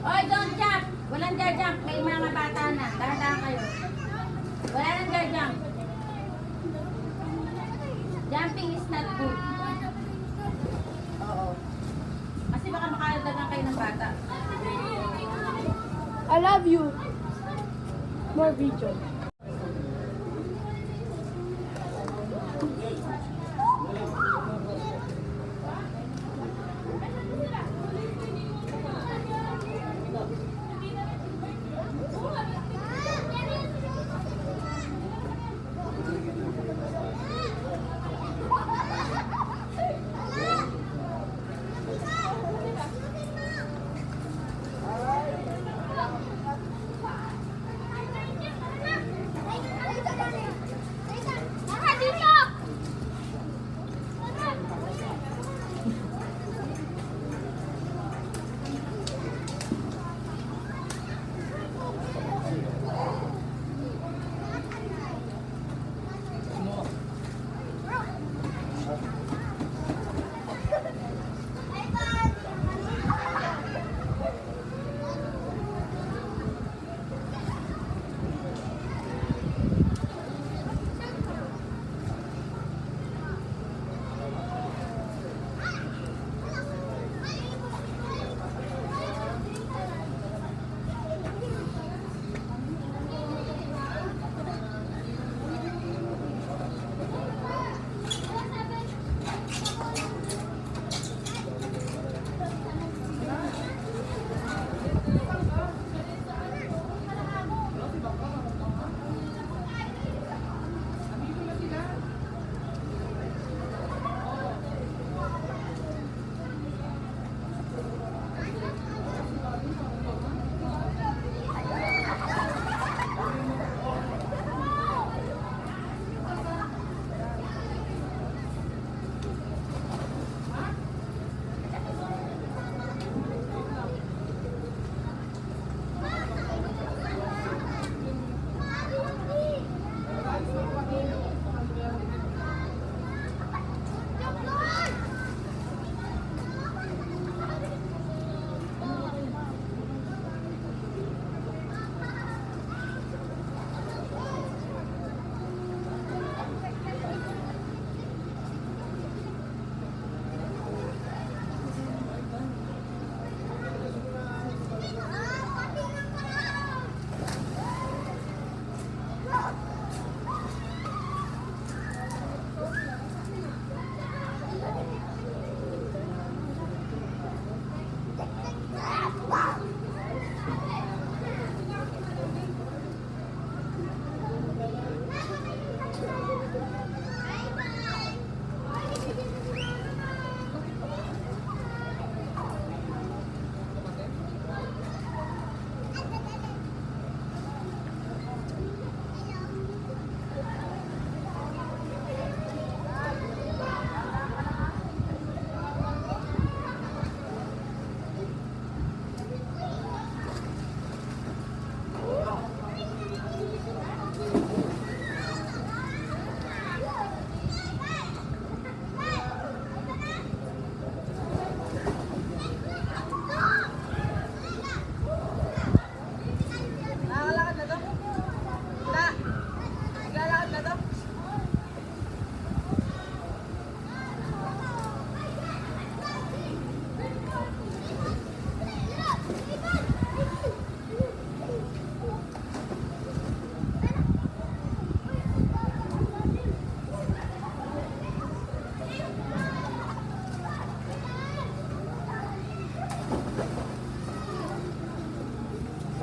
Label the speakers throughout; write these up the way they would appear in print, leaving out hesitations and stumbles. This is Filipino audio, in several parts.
Speaker 1: Oy, don't jump! Walang jump. May mga bata na. Dahan-dahan kayo. Wala nang jump. Jumping is not good. Oo. Kasi baka makadagan kayo ng bata.
Speaker 2: I love you. More video.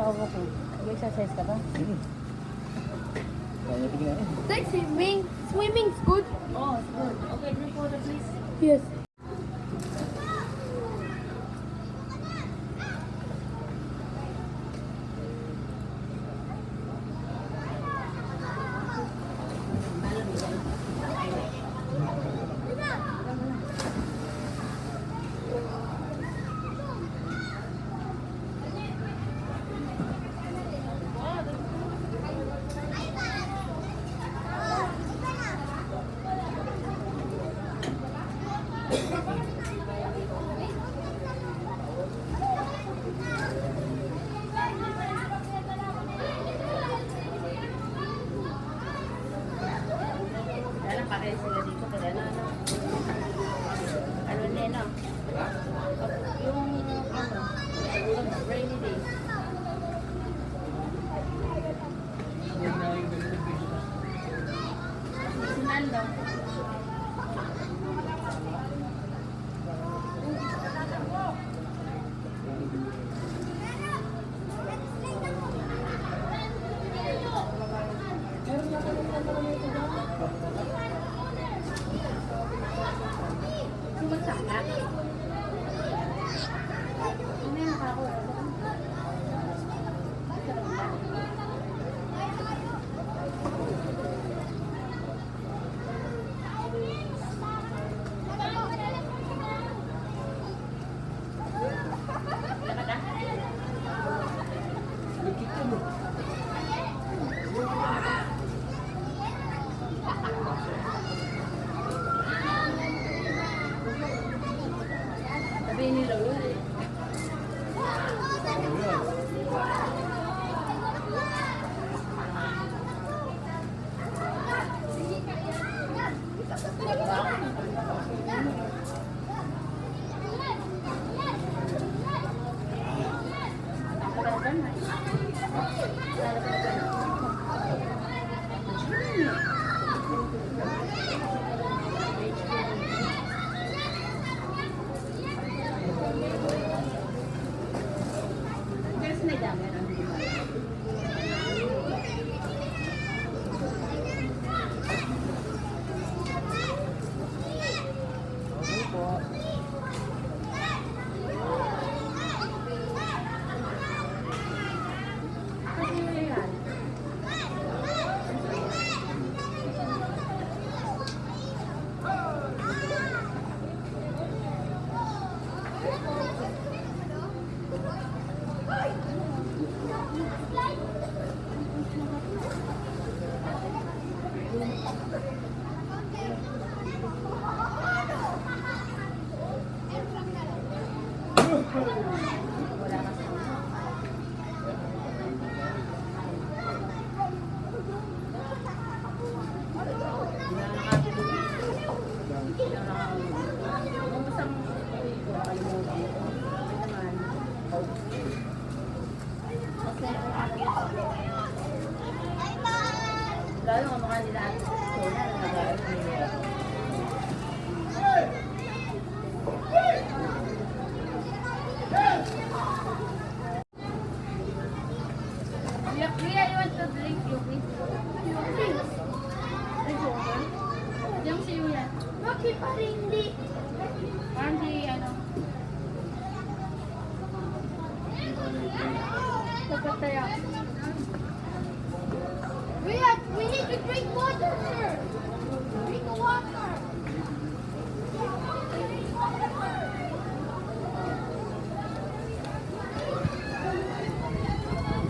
Speaker 1: Paupo ko. Mag-exercise ka ba?
Speaker 3: Kaya tingnan eh.
Speaker 2: Like swimming. Swimming's good.
Speaker 1: Oh, good. Okay, drink water please.
Speaker 2: Yes.
Speaker 1: Kaya lang pakaya sila dito. Kaya na ano. Ano neno? Yung ano. Rainy day. Si Nando. Sumasakat. Ano yung nakakuha? Sabi ni Lolo. Kasi nagdami ng lalo ang mga nila at Sona na nag-aaral nila. Kuya, you want to drink Yuki? Drink water? Yung si Yuya.
Speaker 2: Bakit pa rin hindi?
Speaker 1: Parang di ano.
Speaker 2: Napataya. We need to drink water, sir. Drink water.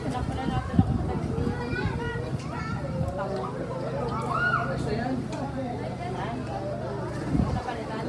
Speaker 1: Sila pala natin ako
Speaker 3: Gusto yan?
Speaker 1: napalitan.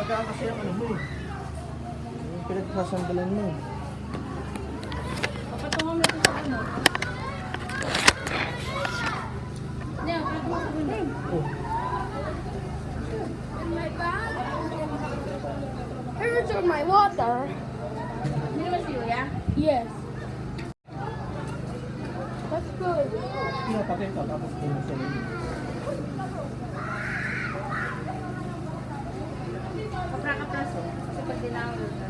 Speaker 3: magaan kasi ang ano mo eh. Yung pinagsasandalan mo.
Speaker 1: Papatungan mo ito sa ano. Yan, papatungan sa ano.
Speaker 3: Oh.
Speaker 2: In my bag. Here's my water.
Speaker 1: Hindi naman si Yuya?
Speaker 2: Yes. That's good.
Speaker 3: Pinapakit ka tapos puno sa inyo.
Speaker 1: Kaprakapraso. Kasi pag dinawin ito.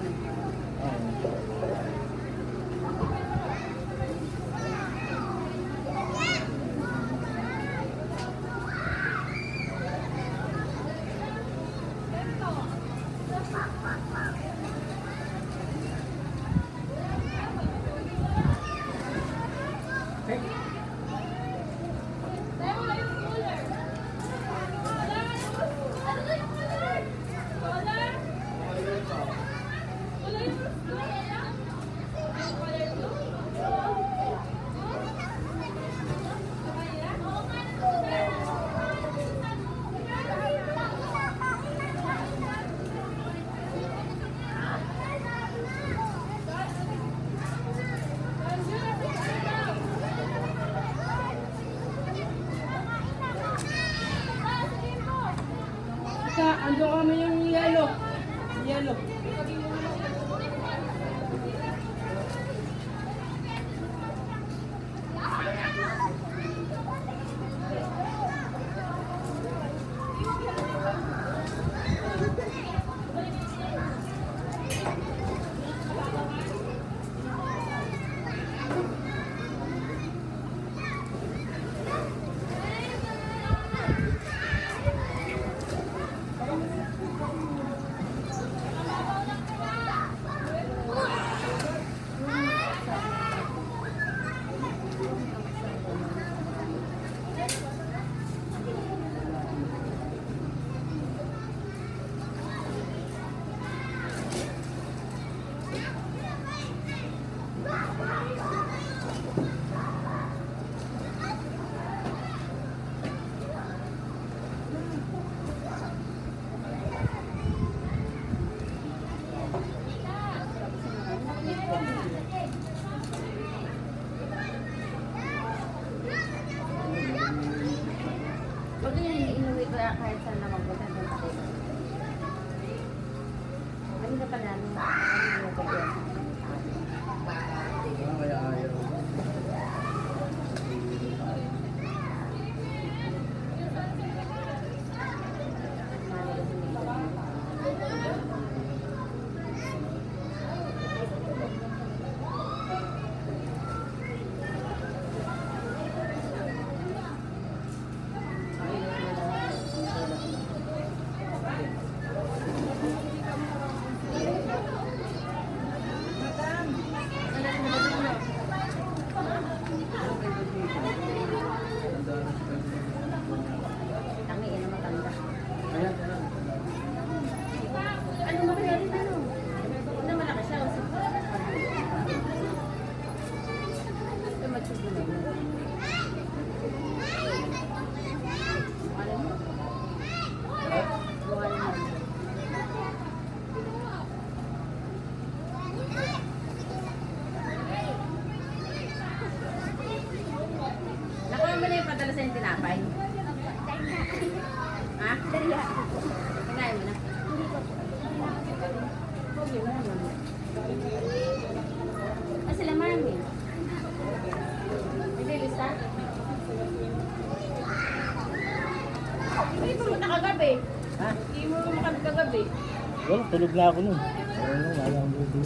Speaker 4: Ando kami yung yellow. Yellow.
Speaker 1: Huwag yung inuwi ko kahit saan na magpunta doon sa table. Ano na pala? Ano ko yun?
Speaker 3: Kaya ayaw.
Speaker 1: Tangi, yan ang matanda.
Speaker 3: Ayan, ayan.
Speaker 1: Ano ba kaya rin ano? Ano malaki siya? Ito matsugo na yun. Ano mo? Buwan mo. Nakuha mo na yung padala sa yung tinapay? Ha? Kinain mo na? Huwag yun, wala naman. Ah, sila mami. Nililista? Hindi mo pumunta kagabi.
Speaker 3: Ha?
Speaker 1: Hindi mo pumunta kagabi.
Speaker 3: Well, tulog na ako nun. Ano, wala akong buti.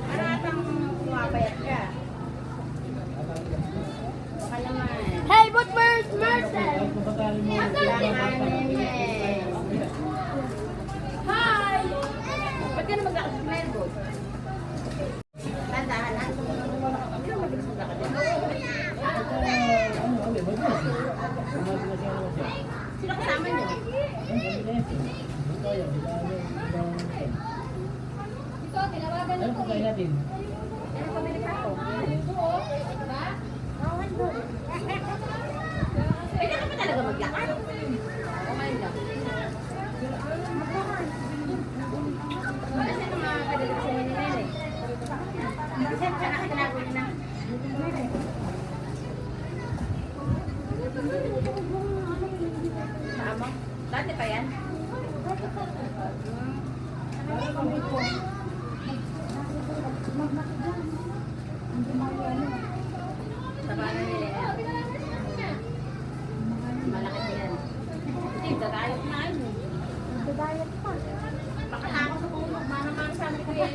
Speaker 1: Para atang pumapayat ka. Baka naman.
Speaker 2: Hey, but where's Mercer? Hi.
Speaker 1: Ba't ka na maglakad sa Melbourne? Tandahan na. Hindi mo mabilis maglakad din. Sino kasama niyo?
Speaker 2: Ito, tinawagan ako eh.
Speaker 3: natin?
Speaker 1: Ano pabili ka ako?
Speaker 2: Diba?
Speaker 1: Pwede ka pa talaga maglakad? Okay lang. Dati pa yan? Tama na nila yan. Malaki pa yan. Hindi, dadayot na yun.
Speaker 2: Dadayat pa.
Speaker 1: Baka na ako sa puno. Mahamang sabi ko yan.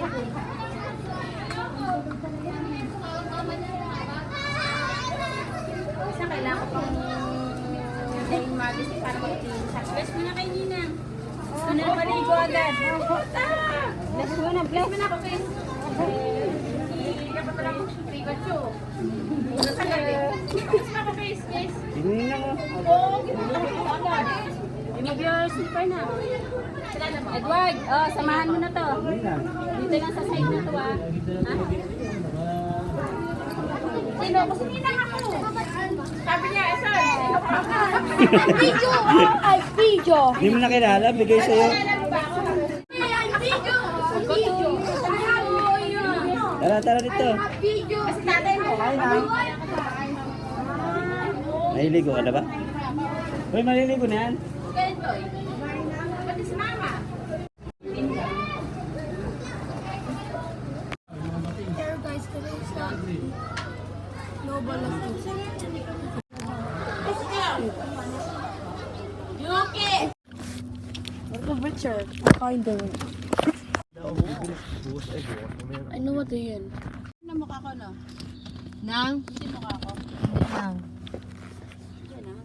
Speaker 1: Isa kailangan ko pang daing magazine para mag-clean. Bless mo na kay Nina. Gusto na maligo agad. Bless mo na, bless mo na ako kay. Hindi ka pa talagang Pikachu. Una sa gabi. Bless mo ako kay Space.
Speaker 3: Tingin ako.
Speaker 1: Oo, ginawa ko agad. Mag-your slipper na. Edward, oh, samahan mo na to. Dito lang sa side na to, ah. Ha? Sino? Kasi ninang ako. Sabi niya, Esol, sino ka ako?
Speaker 2: Video! Ay, video!
Speaker 3: Hindi mo na kilala, bigay sa'yo.
Speaker 2: Ay, video!
Speaker 1: Video.
Speaker 3: Tara, tara dito.
Speaker 2: Video!
Speaker 1: Kasi tatay mo.
Speaker 3: Nahiligo ka na ba? Uy, maliligo na yan.
Speaker 1: Ganito eh. Pati si Mama.
Speaker 2: There guys, today is not no balas.
Speaker 1: Yuki!
Speaker 2: What's the Richard? Kind of. I know what they in.
Speaker 1: Ano mukha ko, no?
Speaker 2: Nang?
Speaker 1: Hindi mukha ko.
Speaker 2: Nang.
Speaker 1: Yan, ah.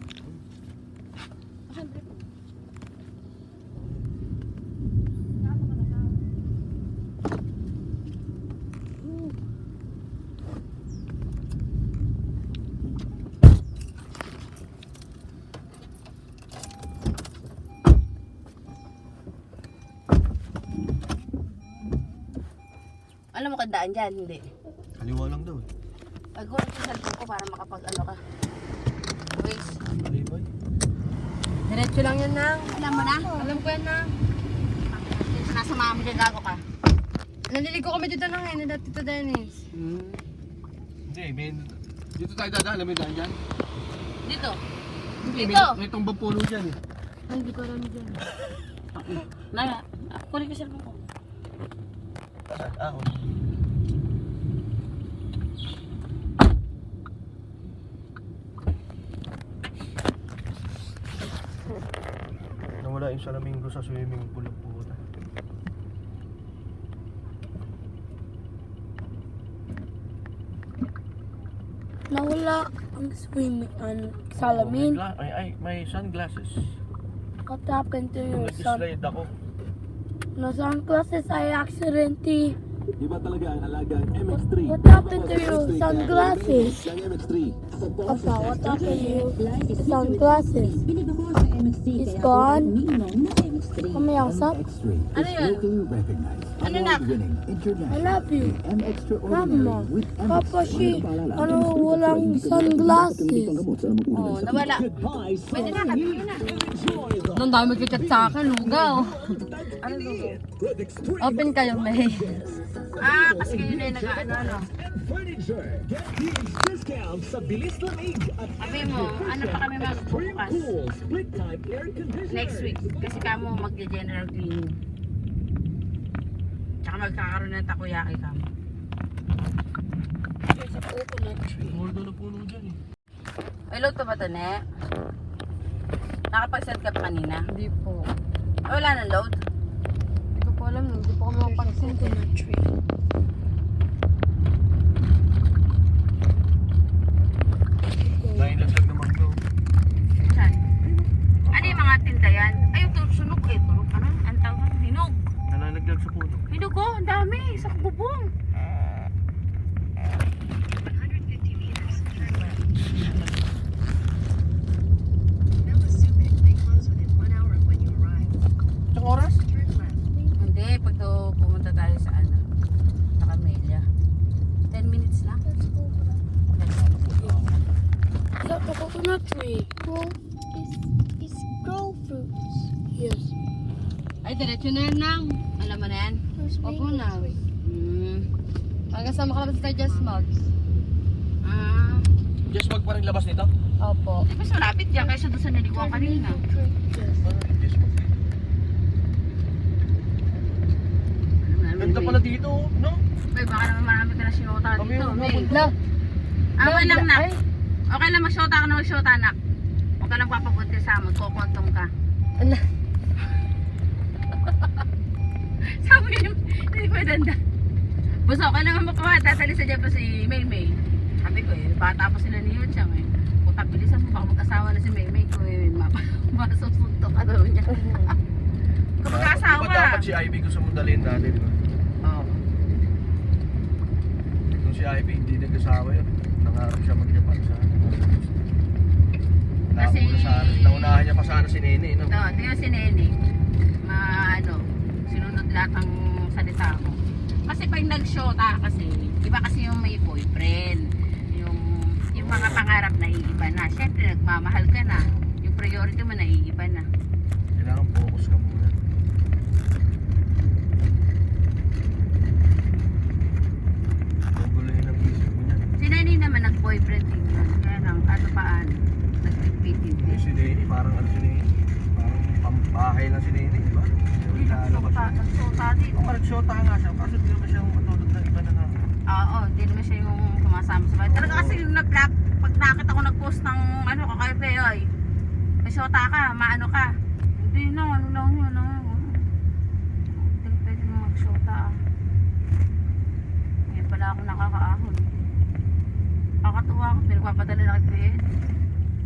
Speaker 1: Alam mo kandaan dyan, hindi.
Speaker 3: Kaliwa lang daw.
Speaker 1: Pag ko sa cellphone ko para makapag-ano ka. Waze.
Speaker 3: Kalibay.
Speaker 2: Diretso lang yan, Nang.
Speaker 1: Alam mo na?
Speaker 2: Alam ko yan, Nang.
Speaker 1: Nasa mama dyan, gago ka.
Speaker 2: Naliligo kami dito nang na Tito Dennis.
Speaker 5: Hindi, dito tayo dadaan, alam mo daan dyan?
Speaker 1: Dito.
Speaker 5: Hindi,
Speaker 1: Dito.
Speaker 5: may tumbang puno dyan eh.
Speaker 2: Ay, hindi ko alam dyan.
Speaker 1: Naya, kunin ko yung cellphone ko.
Speaker 3: Ako. Nawala yung salamin ko sa swimming pool po.
Speaker 2: Nawala ang swimming ang salamin.
Speaker 3: May sunglasses.
Speaker 2: What happened to your son?
Speaker 3: Nag-slide ako.
Speaker 2: No sunglasses, I accidentally.
Speaker 6: Iba talaga ang alagang MX3.
Speaker 2: What happened to your sunglasses?
Speaker 6: Ang MX3.
Speaker 2: Papa, what happened to your sunglasses? It's gone. Mamaya usap.
Speaker 6: MX3
Speaker 1: Ano
Speaker 6: is
Speaker 1: yun?
Speaker 6: locally recognized.
Speaker 1: Ano na?
Speaker 6: Award-winning
Speaker 2: I
Speaker 6: international.
Speaker 2: love you.
Speaker 6: MX-Traordinary
Speaker 2: Mama,
Speaker 6: with MX.
Speaker 2: Papa, she,
Speaker 6: Paalala,
Speaker 2: walang sunglasses.
Speaker 1: Oo, nawala. Pwede na, kapit na.
Speaker 2: Nang dami kichat sa akin, lugaw.
Speaker 1: Ano lugo?
Speaker 2: Open kayo, May.
Speaker 1: Ah, kasi yun na yung nag-ano, ano.
Speaker 6: Furniture. Get huge discounts sa bilis lamig at
Speaker 1: Sabi mo, ano pa kami magbubukas?
Speaker 6: cool split type air conditioner.
Speaker 1: Next week. Kasi kamo mag-general cleaning. Tsaka magkakaroon ng takoyaki kamo.
Speaker 2: There's a coconut tree.
Speaker 3: Gordo na puno dyan eh.
Speaker 1: Ay, luto ba ito, ne? Nakapag-send ka pa kanina?
Speaker 2: Hindi po.
Speaker 1: Wala nang load?
Speaker 2: Hindi ko po alam. Hindi po kami mapag-send. Coconut tree.
Speaker 3: Nailaglag naman daw.
Speaker 1: Saan? Ano yung mga tinda yan? Ay, ito, sunog eh. Tunog, ano? Ang tawag? Hinog.
Speaker 3: Nalalaglag sa puno.
Speaker 1: Hinog ko, ang dami. Sa bubong.
Speaker 3: Isang oras?
Speaker 1: Hindi, pag pumunta tayo sa ano, sa Camellia. 10 minutes lang.
Speaker 2: Look, the coconut tree. It's grow fruits. Yes.
Speaker 1: Ay, diretso na yan, Nang. Alam mo na yan?
Speaker 2: Opo na.
Speaker 1: Hmm.
Speaker 2: Hanggang sa makalabas tayo just mugs.
Speaker 1: Ah,
Speaker 5: Just wag pa rin labas nito.
Speaker 2: Opo.
Speaker 1: Di ba mas malapit dyan kaysa doon sa nalikuan kanina?
Speaker 5: Ganda pala dito, no?
Speaker 1: May baka naman marami ka na sinota dito. May.
Speaker 2: La.
Speaker 1: Okay lang na. Okay lang mag-shota ka na mag-shota anak. Huwag ka lang papapunti sa amon. Kukontong ka.
Speaker 2: Ala.
Speaker 1: Sabi niyo, hindi ko danda. Basta okay naman makawa. Tatalisa dyan pa si May May. Sabi ko eh, bata pa sila ni Yun Chang eh. Kung tabilisan mo, baka mag-asawa na si May May ko eh. Masusuntok ka daw niya. Kung mag-asawa.
Speaker 5: Di ba dapat si Ivy gusto mong dalhin dati, di ba?
Speaker 1: Oo.
Speaker 5: Kung si Ivy hindi nag-asawa yun, nangarap siya mag-Japan sa
Speaker 1: Kasi-
Speaker 5: naunahan niya pa sana si Nene, no?
Speaker 1: Ito, tingnan si Nene. Sinunod lahat ng salita ko. Kasi pag nag-shota kasi, iba kasi yung may boyfriend. Yung mga pangarap na iiba na. Siyempre, nagmamahal ka na. Yung priority mo na iiba na.
Speaker 5: Kailangan focus ka muna. Guguluhin ang isip mo niyan.
Speaker 1: Si Nene naman nag-boyfriend din yun. Kaya lang, ano paano? Nag-fit-fit
Speaker 5: Eh, si Nene, parang ano si Nene? Parang pampahay lang si Nene, di ba?
Speaker 1: Hindi, nag-shota din.
Speaker 5: Kung nag-shota nga siya, kaso di naman siya matulog ng iba na nga.
Speaker 1: Oo, hindi naman siya yung sumasama sa bahay. Talaga kasi yung nag-vlog, pag nakita ko nag-post ng ano, kakaiba ay, may shota ka, maano ka. Hindi na, ano lang yun, hindi pwede mo mag-shota ah. Ngayon pala ako nakakaahon. Kakatuwa ako, pinagpapadala na kay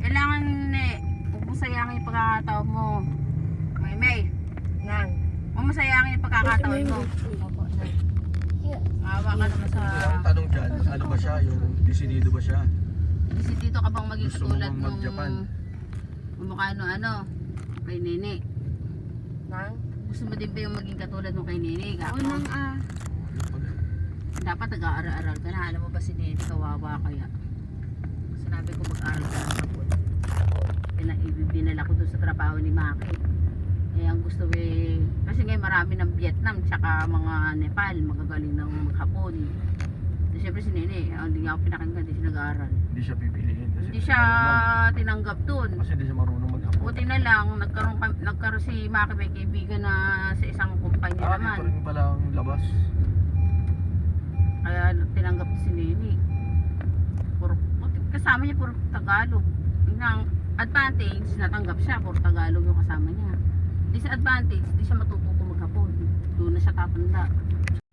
Speaker 1: kailangan eh, huwag mo sayangin yung pagkakataon mo. May.
Speaker 2: Nang.
Speaker 1: Huwag mo sayangin yung pagkakataon mo.
Speaker 2: Opo, nang.
Speaker 1: Maawa ka naman sa...
Speaker 5: Ang tanong dyan, ano ba siya? Yung desidido ba siya?
Speaker 1: Kasi dito ka bang maging
Speaker 5: Gusto mo
Speaker 1: katulad
Speaker 5: bang
Speaker 1: nung
Speaker 5: mag-Japan?
Speaker 1: mukha no ano kay Nene.
Speaker 2: Nang.
Speaker 1: Gusto mo din ba yung maging katulad nung kay Nene? Kako?
Speaker 2: Nang
Speaker 1: Dapat nag-aaral-aral ka na. Alam mo ba si Nene kawawa kaya? Sinabi ko mag-aaral ka na po. Dinala ko doon sa trabaho ni Maki. Eh ang gusto eh kasi ngayon marami ng Vietnam tsaka mga Nepal magagaling ng Hapon. Siyempre si Nene, hindi nga ako pinakinggan, hindi siya nag-aaral.
Speaker 5: Hindi siya pipiliin. Kasi
Speaker 1: Hindi siya tinanggap dun.
Speaker 5: Kasi hindi siya marunong mag-Hapon.
Speaker 1: Buti na lang, nagkaroon si Maki may kaibigan na sa isang kumpanya
Speaker 5: Dito
Speaker 1: naman.
Speaker 5: rin pala ang labas.
Speaker 1: Kaya tinanggap si Nene. Kasama niya puro Tagalog. Yung ang advantage, natanggap siya, puro Tagalog yung kasama niya. Disadvantage, di siya matututo maghapon. Doon na siya tatanda.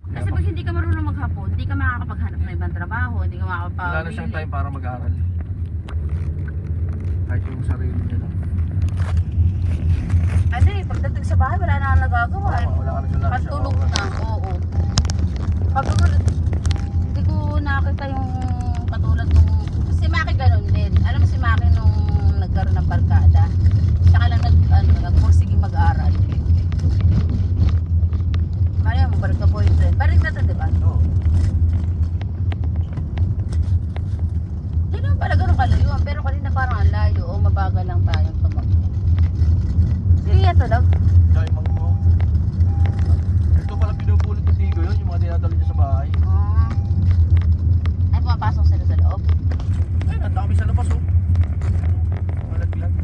Speaker 1: Kasi pag hindi ka marunong maghapon, hindi ka makakapaghanap ng ibang trabaho, hindi ka makakapag...
Speaker 5: Wala na siyang time para mag-aaral. Kahit yung sarili niya lang.
Speaker 1: Ano eh, pagdating sa bahay, wala na akong nagagawa.
Speaker 5: Wala ka na siya lang.
Speaker 1: At tulog na, oo. Sabi ko, hindi ko nakita yung katulad nung... Si Maki ganun din. Alam mo si Maki nung nagkaroon ng barkada. Siya ka lang nag-pursige mag-aral. Mali mo, barka boyfriend. Barik na ito, di ba?
Speaker 5: Oo.
Speaker 1: Hindi naman pala ganun kalayuan. Pero kanina parang ang layo. O mabagal lang tayong tumakbo. Sige, ito lang.
Speaker 5: Dahil mo. Ito pala pinupulot ng Tigo yun, yung mga dinadalo niya sa bahay.
Speaker 1: Ay, pumapasok sila sa loob.
Speaker 5: Ay, ang dami sa labas oh. Malaglag.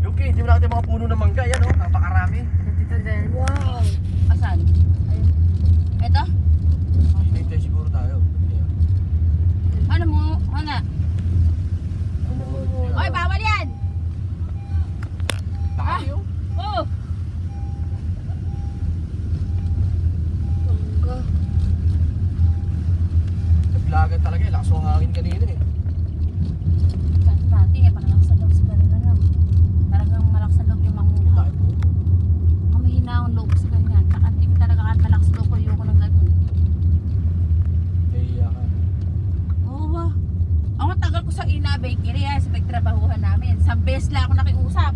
Speaker 5: Okay, hindi mo nakita yung mga puno ng mangga, yan oh, napakarami.
Speaker 1: Dito din.
Speaker 2: Wow.
Speaker 1: Asan? Ayun. Ito?
Speaker 5: Hinihintay siguro tayo.
Speaker 1: Ano mo? Ano? Oy, bawal yan!
Speaker 5: Tayo.
Speaker 1: Oh!
Speaker 2: Bangga.
Speaker 5: Naglagan talaga eh, lakas ang hangin kanina eh.
Speaker 1: Dati eh, malakas sa loob sa ganun na. Talagang malakas sa loob yung manguha.
Speaker 5: Tayo po.
Speaker 1: Ang mahina ang loob sa ganyan. Saka hindi ko talaga kahit malakas loob ko yung ng ganun.
Speaker 5: Nahiya ka.
Speaker 1: Oo ba? Ako tagal ko sa Ina Bakery sa pagtrabahuhan namin. Sa best lang ako nakiusap.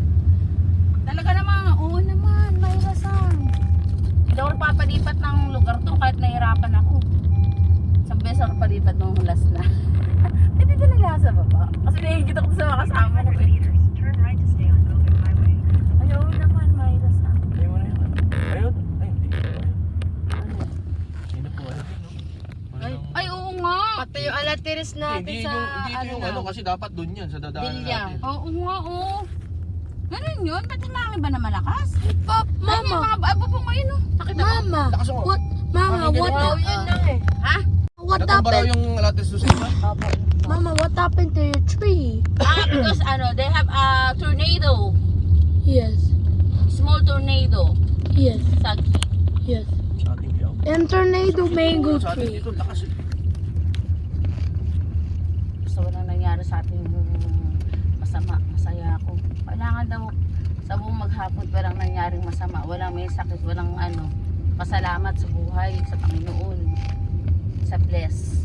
Speaker 1: Talaga naman, oo naman, may rason. Hindi ako nagpapalipat ng lugar to kahit nahirapan ako. Sa best ako palipat nung last na. Hindi talaga sa baba. Kasi nakikita ko sa mga kasama ko eh. Ayaw naman, may rason.
Speaker 5: Ayun na yun. Ayun. Ay, hindi ko. Hindi po.
Speaker 1: Ay, oo nga.
Speaker 2: Pati yung alat
Speaker 7: Itiris natin sa
Speaker 5: Hindi yung ano, kasi dapat doon yan, sa dadaanan
Speaker 7: Bilya.
Speaker 5: natin.
Speaker 1: Oo nga, oo. Ganun yun? Ba't hangin ba na malakas?
Speaker 7: Mama,
Speaker 1: Abo po ngayon, oh. Nakita mo?
Speaker 7: Mama,
Speaker 5: Lakas mo.
Speaker 7: what, Mama, what,
Speaker 5: Wow,
Speaker 7: yun lang eh.
Speaker 1: Ha?
Speaker 7: What
Speaker 5: Natumba raw
Speaker 7: happened?
Speaker 5: yung lattes doon sa iba.
Speaker 7: Mama, what happened to your tree?
Speaker 1: Because they have a tornado.
Speaker 7: Yes,
Speaker 1: Small tornado.
Speaker 7: yes,
Speaker 1: Sa
Speaker 7: yes.
Speaker 5: Sa ating yaw.
Speaker 7: And tornado mango
Speaker 5: Sa atin
Speaker 7: tree.
Speaker 5: dito, lakas eh.
Speaker 1: Basta walang nangyari sa ating masama. Masaya ako. Kailangan daw sa buong maghapon walang nangyaring masama. Walang may sakit, walang ano. Pasalamat sa buhay, sa Panginoon. Sa bless.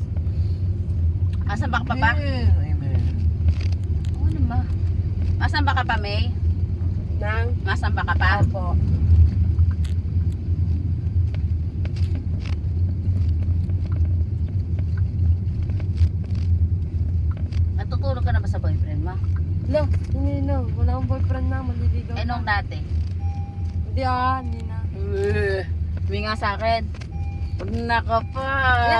Speaker 1: Asan ba ka pa ba?
Speaker 5: Amen.
Speaker 1: Ano ba? Asan ba ka pa, May?
Speaker 7: Nang,
Speaker 1: Asan ba ka pa?
Speaker 7: Opo.
Speaker 1: Natutulog ka na ba sa boyfriend mo?
Speaker 7: Lo, hindi na. Wala akong boyfriend na. Maliligaw
Speaker 1: Eh, nung dati?
Speaker 7: Hindi hindi na.
Speaker 1: Sabi nga sa akin. Pag naka pa.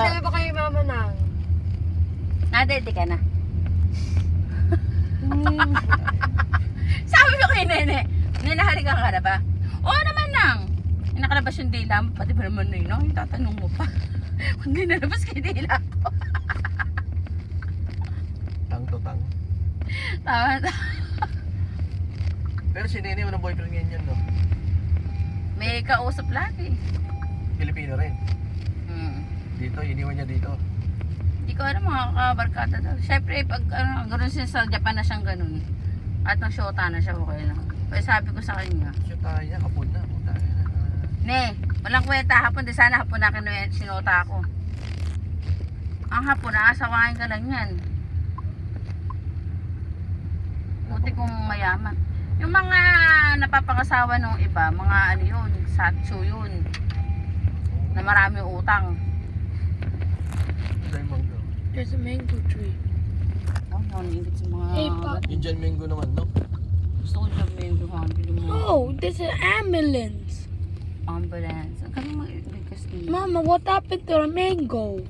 Speaker 7: Sabi ba kayo mama nang?
Speaker 1: Nadete ka na. Sabi ko kay Nene. Nene, halikan ka na ba? Oo naman nang. Nakalabas yung dila mo. Pati ba naman na yun? Tatanong mo pa. Hindi nalabas kay dila ko.
Speaker 5: Tang to tang.
Speaker 1: Tama.
Speaker 5: Pero si Nene, walang boyfriend ngayon yan, no?
Speaker 1: May kausap lagi.
Speaker 5: Pilipino rin. Dito, iniwan niya dito.
Speaker 1: Hindi ko alam mga kabarkada daw. Siyempre, pag gano'n siya sa Japan na siyang gano'n. At ang shota na siya, okay lang. Kaya sabi ko sa kanya,
Speaker 5: Siya tayo niya, kapon na. Puta na.
Speaker 1: Ne, walang kwenta hapon. Di sana hapon na sinota ako. Ang hapon, naasawain ka lang yan. Buti kong mayaman. Yung mga napapangasawa nung iba, mga ano yun, satsu yun. Na marami utang.
Speaker 5: Ito yung mango.
Speaker 7: There's a mango tree.
Speaker 1: Oh, nangingit sa mga...
Speaker 7: Hey, Pop.
Speaker 5: Indian mango naman, no?
Speaker 1: Gusto ko dyan mango ha. Bili mo.
Speaker 7: Oh, there's an ambulance.
Speaker 1: Ambulance. Ang kami mag-because
Speaker 7: Mama, what happened to the mango?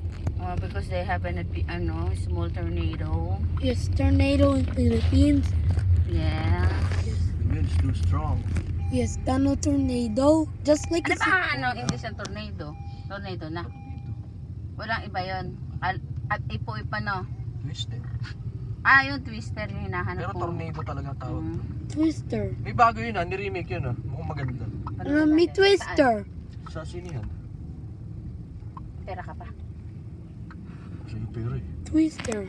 Speaker 1: because they have small tornado.
Speaker 7: Yes, tornado in Philippines.
Speaker 1: Yeah.
Speaker 5: The wind's too strong.
Speaker 7: Yes, tunnel tornado. Just like
Speaker 1: Ano
Speaker 7: it's
Speaker 1: ba English ang tornado? Tornado na. Walang iba yun. At ipo-ipa no.
Speaker 5: Twisted.
Speaker 1: Yung twister yung hinahanap
Speaker 5: Pero
Speaker 1: ko.
Speaker 5: tornado talaga ang tawag.
Speaker 7: twister.
Speaker 5: May bago yun ni-remake yun mukhang maganda.
Speaker 7: Me twister.
Speaker 5: Sa sinihan.
Speaker 1: Pera ka pa.
Speaker 5: Sa yung pera eh.
Speaker 7: Twister.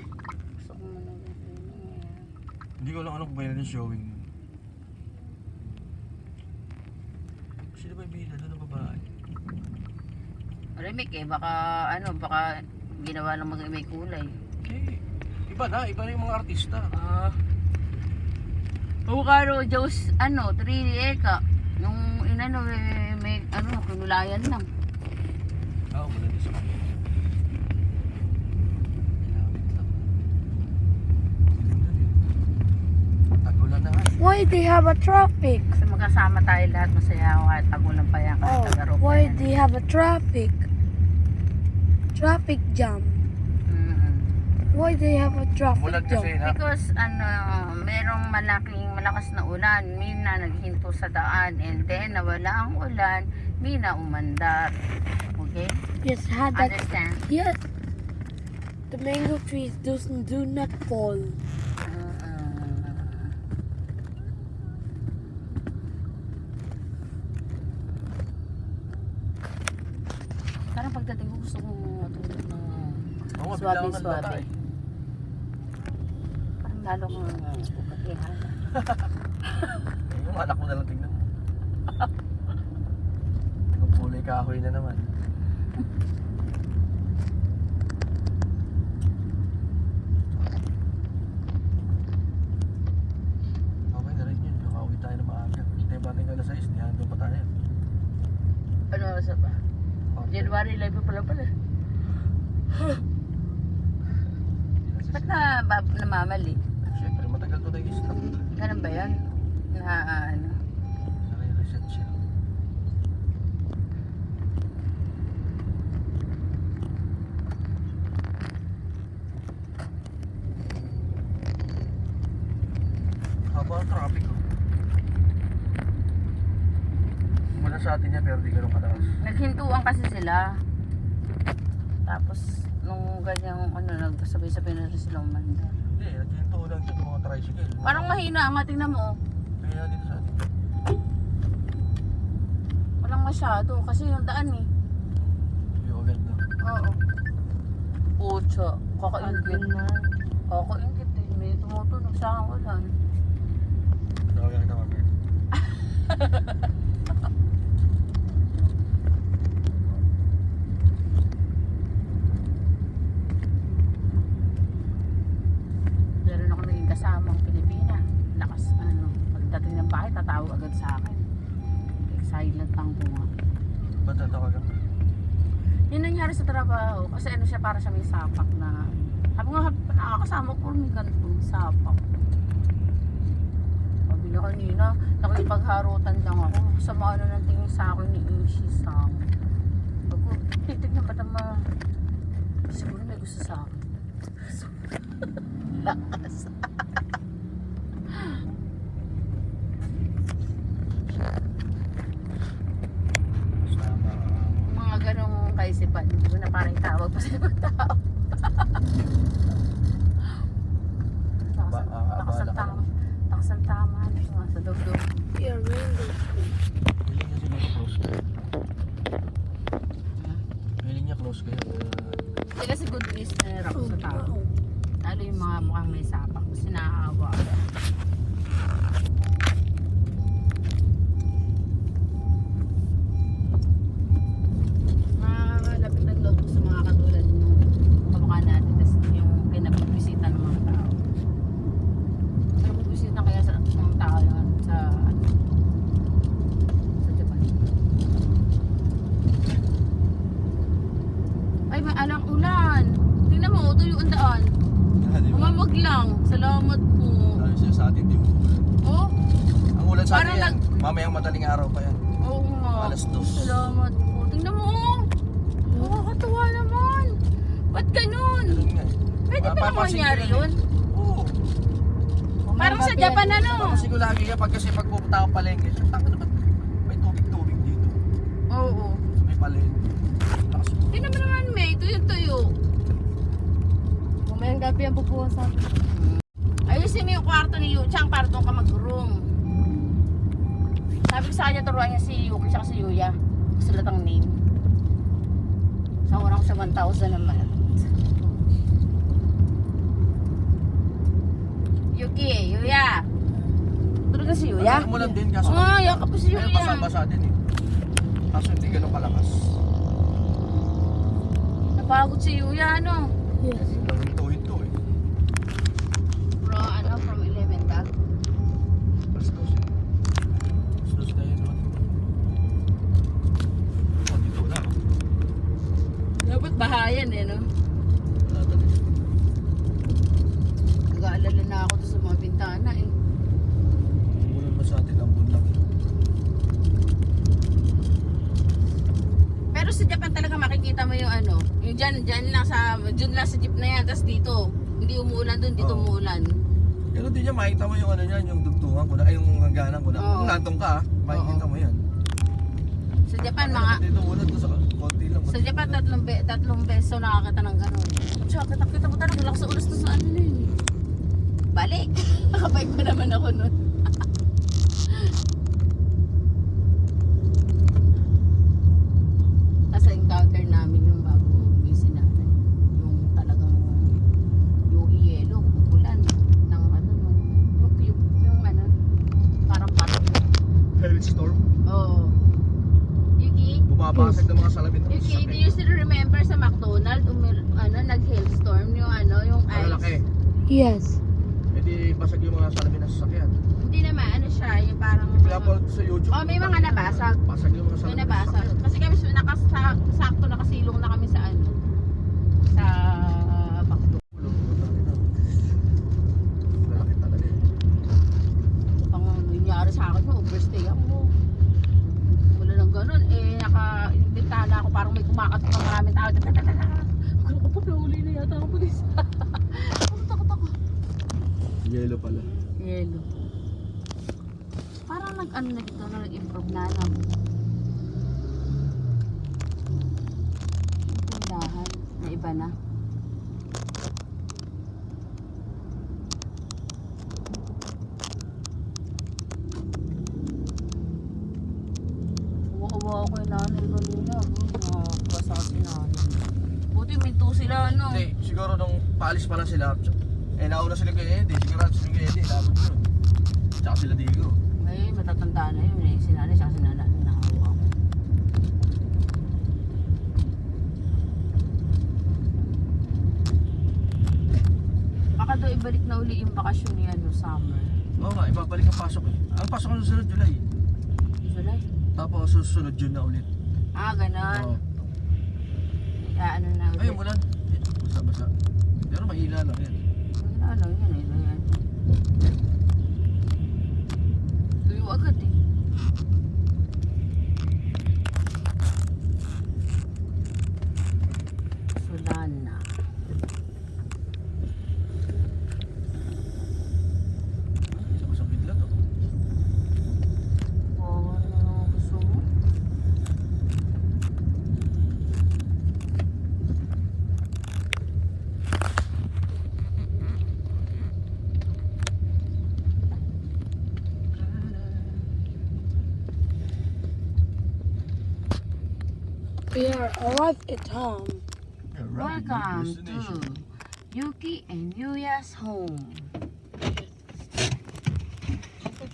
Speaker 1: Gusto ko manood.
Speaker 5: Hindi ko lang alam kung bayan yung showing. Sino ba yung bida doon ng babae?
Speaker 1: Remake baka ginawa lang may kulay.
Speaker 5: Okay. Iba na yung mga artista.
Speaker 1: Bukaro Diyos, 3D Eka. Yung may kinulayan lang.
Speaker 5: Wala din sa kanila. Ginamit lang. Tagulan na nga.
Speaker 7: Why they have a traffic?
Speaker 1: Kasi magkasama tayo lahat, masaya ako kahit tagulan pa yan, kahit
Speaker 7: Oh,
Speaker 1: tagarog pa
Speaker 7: why
Speaker 1: yan.
Speaker 7: they have a traffic? Traffic jam. Why they have a traffic
Speaker 5: Bulan
Speaker 7: jam?
Speaker 5: kasi na.
Speaker 1: Because merong malakas na ulan, mina naghinto sa daan, and then nawala ang ulan, mina umandar. Okay?
Speaker 7: Yes, had that.
Speaker 1: Understand?
Speaker 7: Yes. The mango trees do not fall.
Speaker 1: Parang pagdating ko gusto kong matulog na
Speaker 5: Oo, bigla akong
Speaker 1: swabe.
Speaker 5: nalata eh.
Speaker 1: Parang lalo kong pupatihan.
Speaker 5: Yung anak mo na lang tingnan mo. Yung kulay kahoy na naman. Okay na rin yun. Nakauwi tayo na maaga. Tayo ba tayo alas 6? Diyan doon pa tayo.
Speaker 1: Ano oras pa? January 11 pala. Ba't namamali?
Speaker 5: Siyempre matagal to nag-stop.
Speaker 1: Ganun ba yan?
Speaker 5: Nare-reset siya. Haba ang traffic oh. Mula sa atin yan pero di ganun kalakas.
Speaker 1: Naghintuan kasi sila. Tapos, nung ganyang ano, nagsabay-sabay na rin silang umanda.
Speaker 5: Hindi, naghinto lang dito mga tricycle.
Speaker 1: Parang mahina nga, tingnan mo.
Speaker 5: Kaya dito sa atin.
Speaker 1: Walang masyado kasi yung daan eh.
Speaker 5: Yung ganda.
Speaker 1: Oo. Pucha, kakaingit. Kakaingit eh. May tumutunog sa akin wala.
Speaker 5: Nakagaya ka mamaya.
Speaker 1: Meron ako naging kasamang Pilipina. Lakas, ano, pagdating ng bahay, tatawag agad sa akin. Silent ang bunga.
Speaker 5: Ba't tatawagan?
Speaker 1: Yun nangyari sa trabaho. Kasi ano siya, para siya may sapak na... Sabi nga, nakakasama ko may ganitong sapak. Sabi niya kanina, nakipagharutan lang ako. Sama na ng tingin sa akin ni Ishi-sang. Sabi ko, titignan pa naman. Siguro may gusto sa akin. Lakas.
Speaker 5: Sama.
Speaker 1: Mga ganong kaisipan. Hindi ko na parang tawag pa sa ibang tao. Takas ang tama. Takas ang tama. Sa dog-dog.
Speaker 7: Yeah, mango.
Speaker 5: Feeling niya siguro close kayo. Feeling niya close kayo.
Speaker 1: Hindi kasi good listener ako sa tao. Lalo yung mga mukhang may sapak. Kasi nakakawa. Malapit ang loob ko sa mga katulad nung kamukha natin. Tapos yung pinapabisita ng mga tao. Pero pagbisita kaya sa mga tao yun sa Japan. Ay, may alang ulan. Tingnan mo, tuyo ang daan. Umamag lang. Salamat po.
Speaker 5: Sabi siya sa atin, di mo ulan.
Speaker 1: Oh,
Speaker 5: Ang ulan sa atin
Speaker 1: Parang
Speaker 5: yan. Mamayang madaling araw pa yan.
Speaker 1: oo nga.
Speaker 5: Alas 2.
Speaker 1: Salamat po. Tingnan mo. Nakakatuwa naman. Ba't ganun?
Speaker 5: Ganun nga eh.
Speaker 1: Pwede pa
Speaker 5: Papansin
Speaker 1: mangyari
Speaker 5: ko
Speaker 1: yun?
Speaker 5: Oo.
Speaker 1: Parang sa Japan ano?
Speaker 5: Kasi ko lagi kapag kasi pag pupunta ako palengke, taka na ba't may tubig-tubig dito?
Speaker 1: Oo.
Speaker 5: So may palengke. Lakas mo.
Speaker 1: Tingnan mo naman, May. Tuyo-tuyo.
Speaker 7: Mamayang gabi ang bubuha sa akin.
Speaker 1: Ayusin mo yung kwarto ni Yu Chang para doon ka mag-room. Sabi ko sa kanya, turuan niya si Yuki at si Yuya. Sulat ang name. Sa orang sa 1,000 naman. Yuki, Yuya. Tulog na si Yuya.
Speaker 5: Ano mo lang din kaso.
Speaker 1: Ah, yakap po si
Speaker 5: Ayun,
Speaker 1: Yuya.
Speaker 5: basa-basa din eh. Kaso hindi ganun kalakas.
Speaker 1: Napagod si Yuya, ano?
Speaker 7: Yes.
Speaker 5: Hinto-hinto eh.
Speaker 1: From 11 ka?
Speaker 5: Alas 2 eh. Alas 2 na yun naman. Oh, dito wala oh.
Speaker 1: Dapat bahayan eh, no?
Speaker 5: Wala talaga.
Speaker 1: Nag-aalala na ako doon sa mga bintana eh.
Speaker 5: Umulan ba sa atin ang bunlang?
Speaker 1: Pero sa Japan talaga makikita mo yung ano, yung dyan lang sa jeep na yan, tapos dito, hindi umuulan doon, dito
Speaker 5: Oo.
Speaker 1: umuulan.
Speaker 5: Pero di niya makita mo yung ano niyan, yung dugtungan ko na, ay yung hangganan ko na.
Speaker 1: Oo.
Speaker 5: Kung nandun ka, makikita mo yan.
Speaker 1: Sa Japan, mga,
Speaker 5: Dito ulan to sa konti lang.
Speaker 1: sa Japan, tatlong beso nakakita ng gano'n. Tsaka kita mo talaga, lakas sa ulas to sa ano na yun. Balik! Nakabike pa naman ako nun. Tapos encounter namin yung bago busy natin. Yung talagang yung yelo, ulan ng ano, yung ano, parang patok.
Speaker 5: Hailstorm.
Speaker 1: Oo. Yuki,
Speaker 5: Bumabasag ng mga salamin ng
Speaker 1: Yuki, do you still remember sa McDonald's, nag-hailstorm yung ano, yung ice?
Speaker 5: Malalaki.
Speaker 7: Yes.
Speaker 5: E di basag yung mga salamin ng sasakyan.
Speaker 1: Hindi naman, ano siya, yung parang...
Speaker 5: Pinapanood ko sa YouTube.
Speaker 1: Oh, may mga nabasag.
Speaker 5: Basag yung mga
Speaker 1: May
Speaker 5: salamin ng
Speaker 1: nabasag.
Speaker 5: sasakyan.
Speaker 1: Kasi kami sakto nakasilong na kami sa ano, sa McDo.
Speaker 5: Lalaki talaga eh.
Speaker 1: Pang nangyari sa akin, overstay ako. Wala nang ganun. Eh, yung bintana ako, parang may kumakatok ng maraming tao. Akala ko pa, nahuli na yata ako pulis. Takot ako.
Speaker 5: Yellow pala.
Speaker 1: Yelo. nag-ano na dito, na nag-improve na, no? Yung tindahan, na iba na. Uwa-uwa ako yung nanay kanina. Basa si nanay. Buti minto sila, no?
Speaker 5: Hindi, siguro nung paalis pa lang sila, nauna sila kay Eddie, sigurado sila kay Eddie, labot yun. Tsaka sila Digo.
Speaker 1: Ngayon, matatanda na yun eh. Si nanay, tsaka si nanay. Nakakuha ko. Baka daw ibalik na uli yung bakasyon niya no summer.
Speaker 5: Oo nga, ibabalik ang pasok eh. Ang pasok ko susunod July.
Speaker 1: July?
Speaker 5: Tapos susunod June na ulit.
Speaker 1: Ah, ganon.
Speaker 5: Oo.
Speaker 1: Ano na ulit.
Speaker 5: Ay, umulan. Basa-basa. Pero mahila lang yan.
Speaker 1: Ano yun eh. Ayan. Tuyo agad eh. Solana.
Speaker 5: Sa bidlat oh.
Speaker 1: Oo, ano gusto mo?
Speaker 7: We are arrived at home.
Speaker 1: Welcome to Yuki and Yuya's home.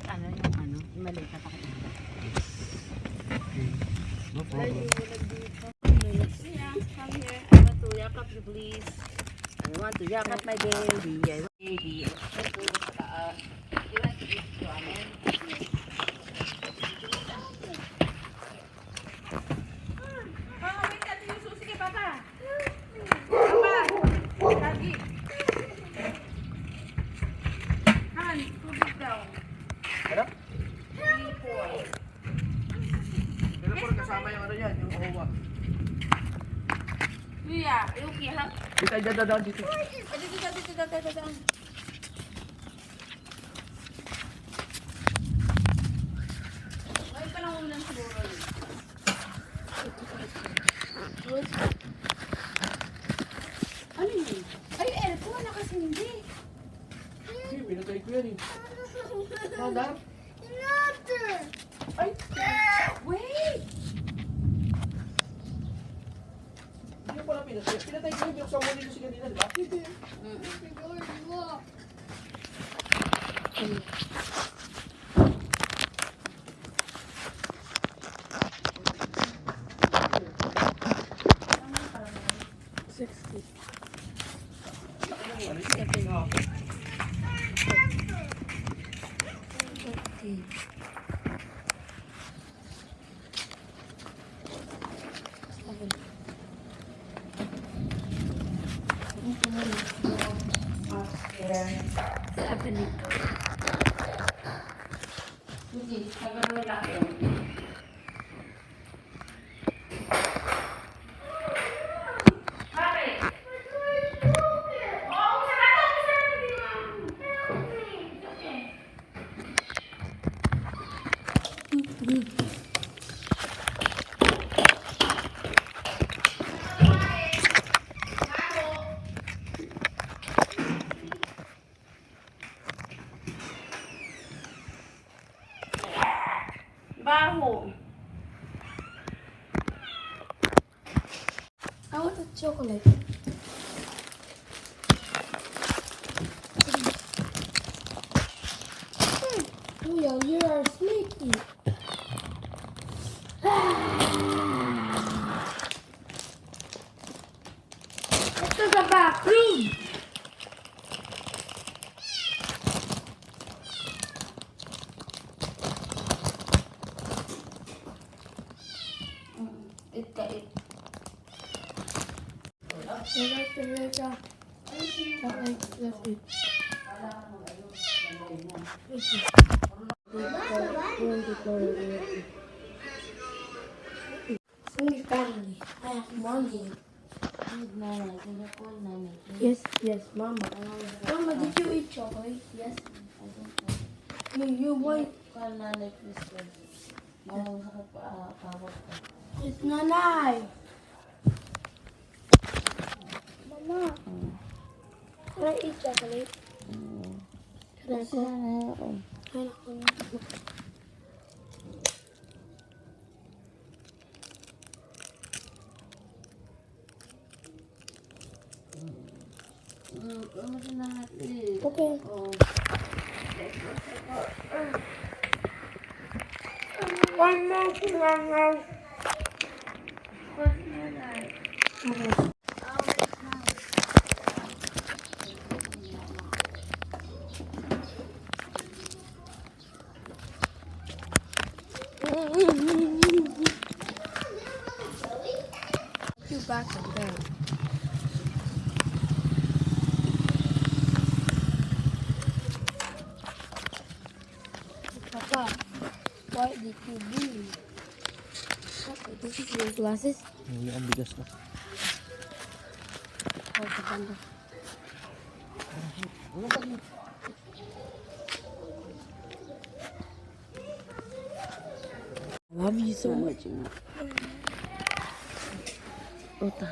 Speaker 1: Ano yung ano? Yung mali ka pakita.
Speaker 5: No problem.
Speaker 1: Yuya, come here. I want to yakap you please. I want to yakap my baby. I want baby. You want to eat ramen?
Speaker 5: Ano? Pero po kasama yung ano yan, yung OWA.
Speaker 1: Yuya, Yuki, ha?
Speaker 5: Dito, dadaan dito.
Speaker 1: Dito. Ay, parang ulan siguro. Ano yun? Ay, aircon na kasi hindi.
Speaker 5: Hey, pinatay ko yan eh. Mandar?
Speaker 1: Ay, wait!
Speaker 5: Hindi ko pala pinatay. Pinatay ko yung binuksan mo dito si kanina, di ba?
Speaker 1: Hindi, nagano lang yun. Baho.
Speaker 7: I want a chocolate. Leo, you are sleepy. Let's go to the bathroom.
Speaker 1: It.
Speaker 7: Who's family? I have money.
Speaker 1: Nanay, ganda po nanay.
Speaker 7: Yes, Mama. Mama, did you eat chocolate? Yes. You why
Speaker 1: Call nanay, please, first. Mama, sakit pa, pawag ka.
Speaker 7: It's nanay. Mama. Can I eat chocolate? Can I go? Can I go?
Speaker 1: Ano sa natin?
Speaker 7: Okay.
Speaker 1: Oh.
Speaker 7: One more thing,
Speaker 1: First nanay.
Speaker 7: You back in bed. Papa, why did you leave? Papa, this is your glasses.
Speaker 3: Hindi ang bigas na.
Speaker 7: Oh, the bundle. I love you so much.
Speaker 1: Uta.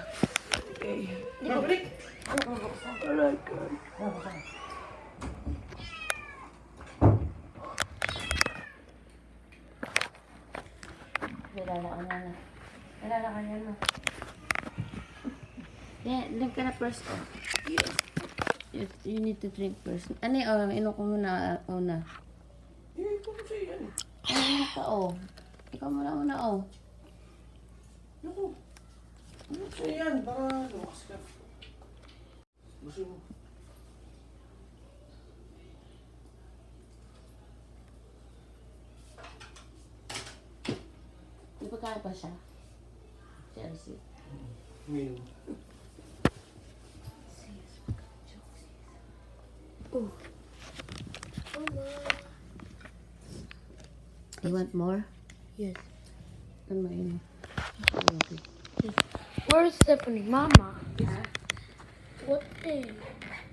Speaker 1: Kilala ka na na. Kilala ka na na. Drink ka na first, oh. You need to drink first. Ano yung, inom ko muna, una.
Speaker 4: Ikaw mo siya yan.
Speaker 1: Ano ka, oh. Ikaw muna una, oh.
Speaker 4: Naku. Ano siya yan? Para lumakas ka. Gusto mo.
Speaker 1: Di ba kaya pa siya? Chelsea.
Speaker 4: Ngayon.
Speaker 1: You want more?
Speaker 7: Yes.
Speaker 1: Ano mo yun? Okay.
Speaker 7: Where's Stephanie? Mama. What day?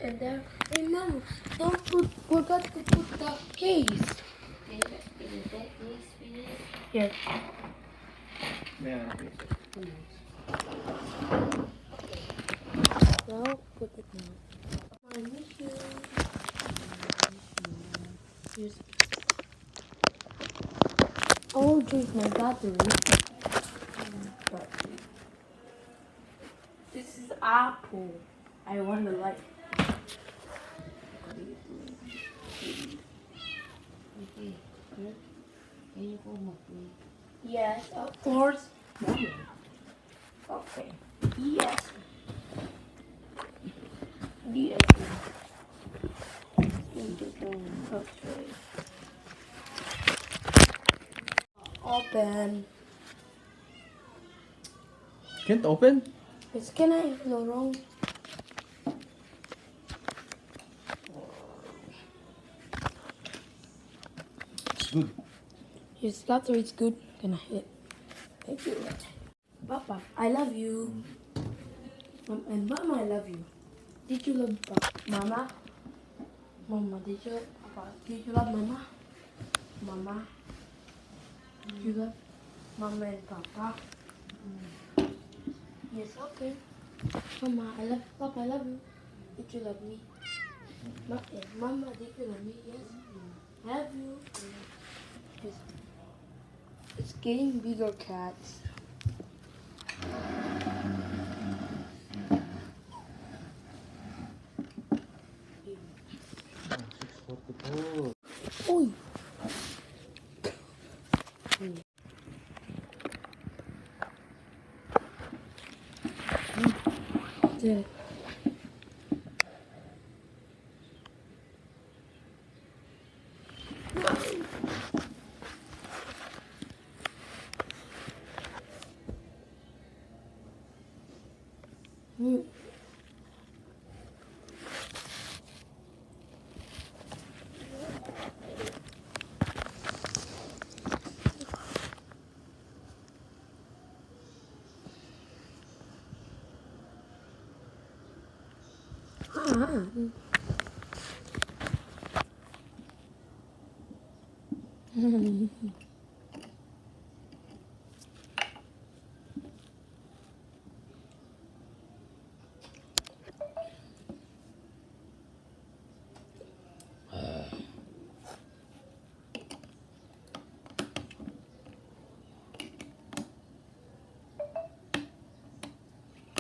Speaker 7: And then, hey, Mama, forgot to put the case. Yes.
Speaker 3: Meron.
Speaker 7: Well, put it now. I miss you. Yes. I won't drink my battery. But this is apple. I want to like.
Speaker 1: Okay. Good. Can you go more, please?
Speaker 7: Yes, of course. Okay. Yes. Yes. Okay. Open.
Speaker 3: Can't open?
Speaker 7: Yes, can I go wrong?
Speaker 3: It's good.
Speaker 7: Yes, that's where it's good. Can I hit? Thank you. Papa, I love you. And Mama, I love you. Did you love Papa? Mama? Mama, did you love Papa? Did you love Mama? Mama? Did you love Mama and Papa? Yes, okay. Mama, I love Papa, I love you. Did you love me? Mama, did you love me? Yes. I love you. Yes. It's getting bigger, cats. Uy! Did it.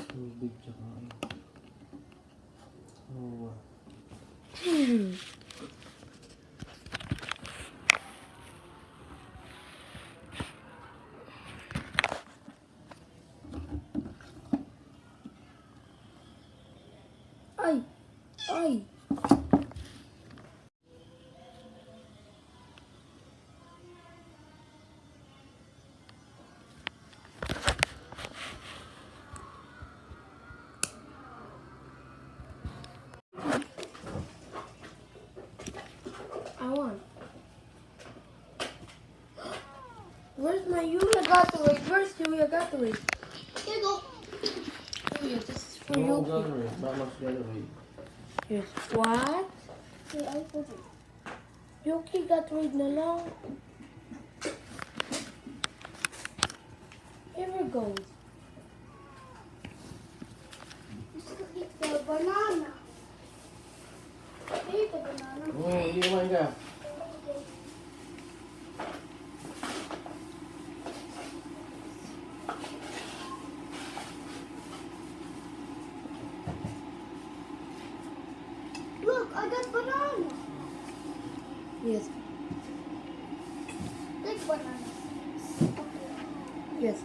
Speaker 3: Tubig tsaka ano. Oh.
Speaker 7: Ay! Ay! I want. Where's my Yuya Gatorade? Where's Yuya Gatorade?
Speaker 2: Here you go.
Speaker 7: Yuya, this is for
Speaker 3: No
Speaker 7: Yuki.
Speaker 3: Gatorade. Not much Gatorade.
Speaker 7: Yes. What?
Speaker 2: Here, I put it.
Speaker 7: Yuki Gatorade na lang. Here it goes.
Speaker 2: Just eat the banana. Eat the banana.
Speaker 3: Oh, hindi kumain ka.
Speaker 2: Look, I got banana.
Speaker 7: Yes.
Speaker 2: Big banana.
Speaker 7: Yes.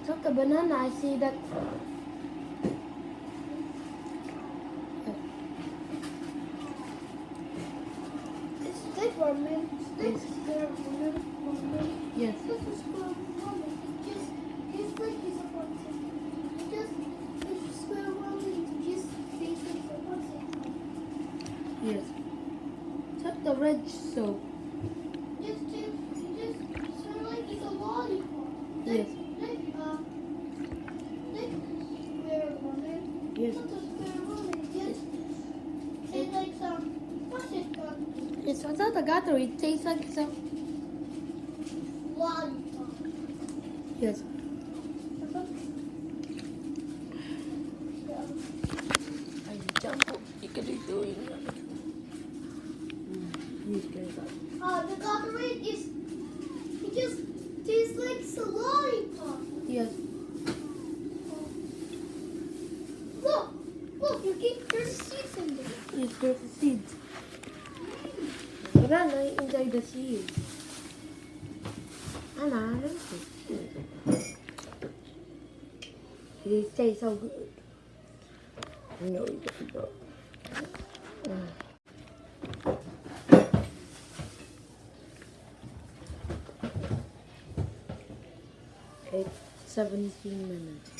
Speaker 7: Took the banana. I see that.
Speaker 2: It's stick for me. Stick there for me.
Speaker 7: Yes.
Speaker 2: This is for mommy. Just like this upon it. It's square one. Just face it upon it.
Speaker 7: Yes. Took the red soap.
Speaker 2: Just smell like it's a lollipop.
Speaker 7: Yes.
Speaker 2: Like square woman.
Speaker 7: Yes.
Speaker 2: Not a square woman. Just it's like some. What's it called?
Speaker 7: It's without the Gatorade. It tastes like some.
Speaker 2: Lollipop.
Speaker 7: Yes. Ay, jump. You could be doing that. He's good.
Speaker 2: The Gatorade is. It just tastes like it's a lollipop.
Speaker 7: Yes.
Speaker 2: Look, there's seeds in there.
Speaker 7: Yes, there's the seeds. Banana inside the seeds. Banana. They taste so good. No, it doesn't, bro. Okay, 17 minutes.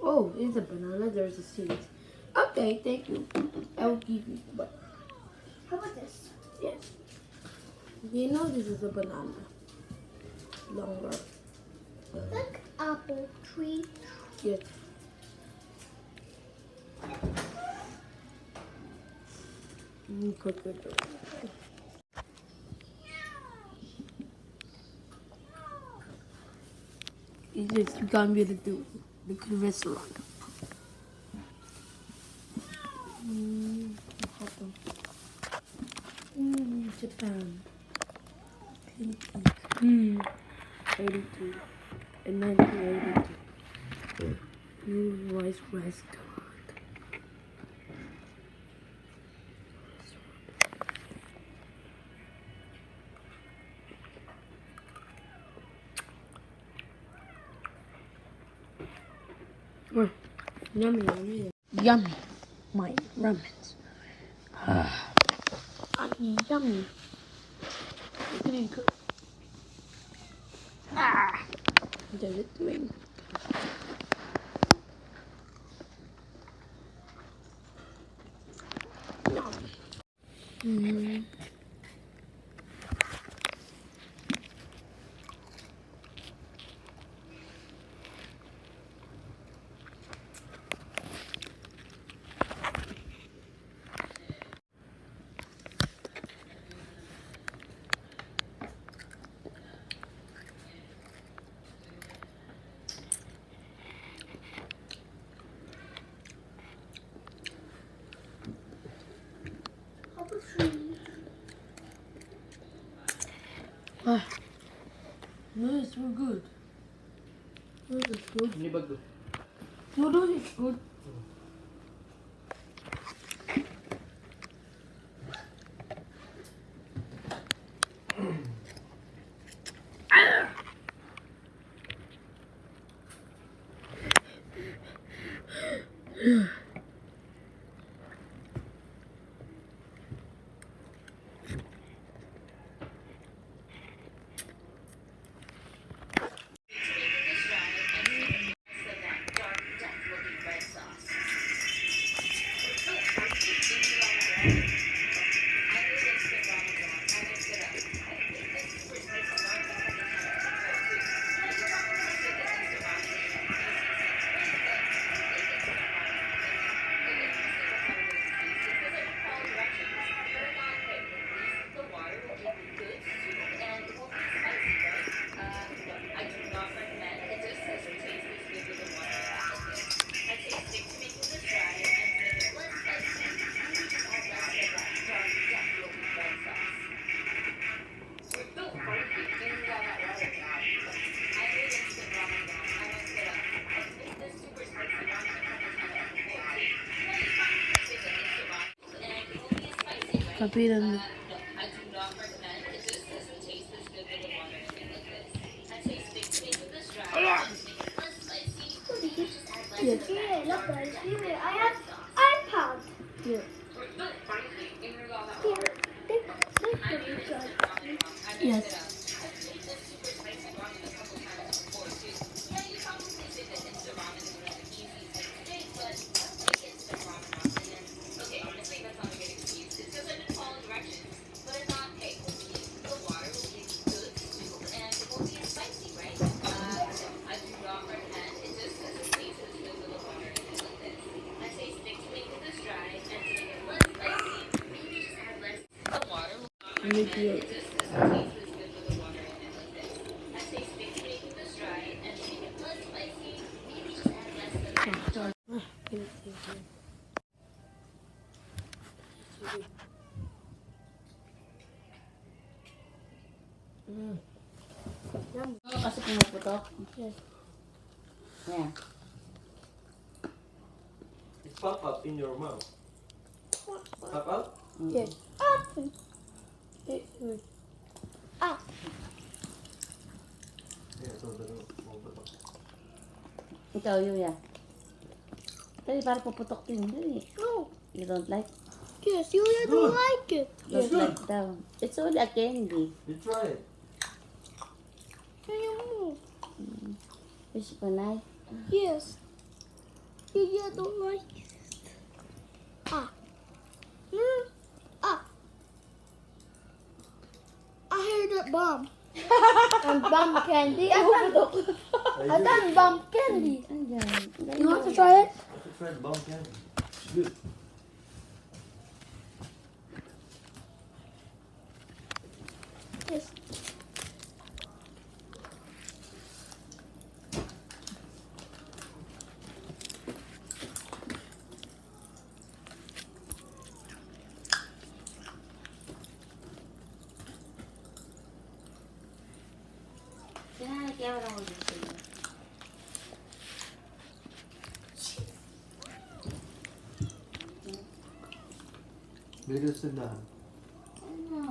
Speaker 7: Oh, it's a banana. There's a seed. Okay, thank you. I will give you. But
Speaker 2: How about this?
Speaker 7: yes, you know this is a banana. Longer.
Speaker 2: Like apple tree.
Speaker 7: Yes. Cook it. It's just you can't be able to do the good restaurant. Japan. Pinky. 82. In 1982. New rice restaurant. Mm, yummy, yummy. Yummy. My ramens. Yummy. Pretty good. Does it doing? Yum. Mm. Noodles were good. Noodles is good.
Speaker 3: Hindi bago.
Speaker 7: Noodles is good. Kapitan mo. Yes.
Speaker 2: Here, look guys, here, I have iPad.
Speaker 7: Yeah.
Speaker 2: Here, take the picture.
Speaker 7: Yes. Make you.
Speaker 1: Kasi pumuputok.
Speaker 7: Yes.
Speaker 1: Yeah.
Speaker 3: It pop up in your mouth. Pop up?
Speaker 7: Yes. Wait.
Speaker 3: Yeah, so dalawa. Pumuputok.
Speaker 1: Ikaw, Yuya. Dali, para puputok din. Dali.
Speaker 2: No.
Speaker 1: You don't like?
Speaker 2: Yes, you don't like it.
Speaker 1: Don't like daw. It's only a candy.
Speaker 3: You try it.
Speaker 1: Fish panay.
Speaker 2: Yes. You don't like it. I heard that bomb.
Speaker 7: And bomb candy. I done bomb candy.
Speaker 1: Ayan.
Speaker 7: You want to try it?
Speaker 3: I should try the bomb candy. It's good.
Speaker 2: Yes.
Speaker 1: Yan, kaya wala ko dito.
Speaker 3: Bili ka sa tindahan.
Speaker 1: Ano?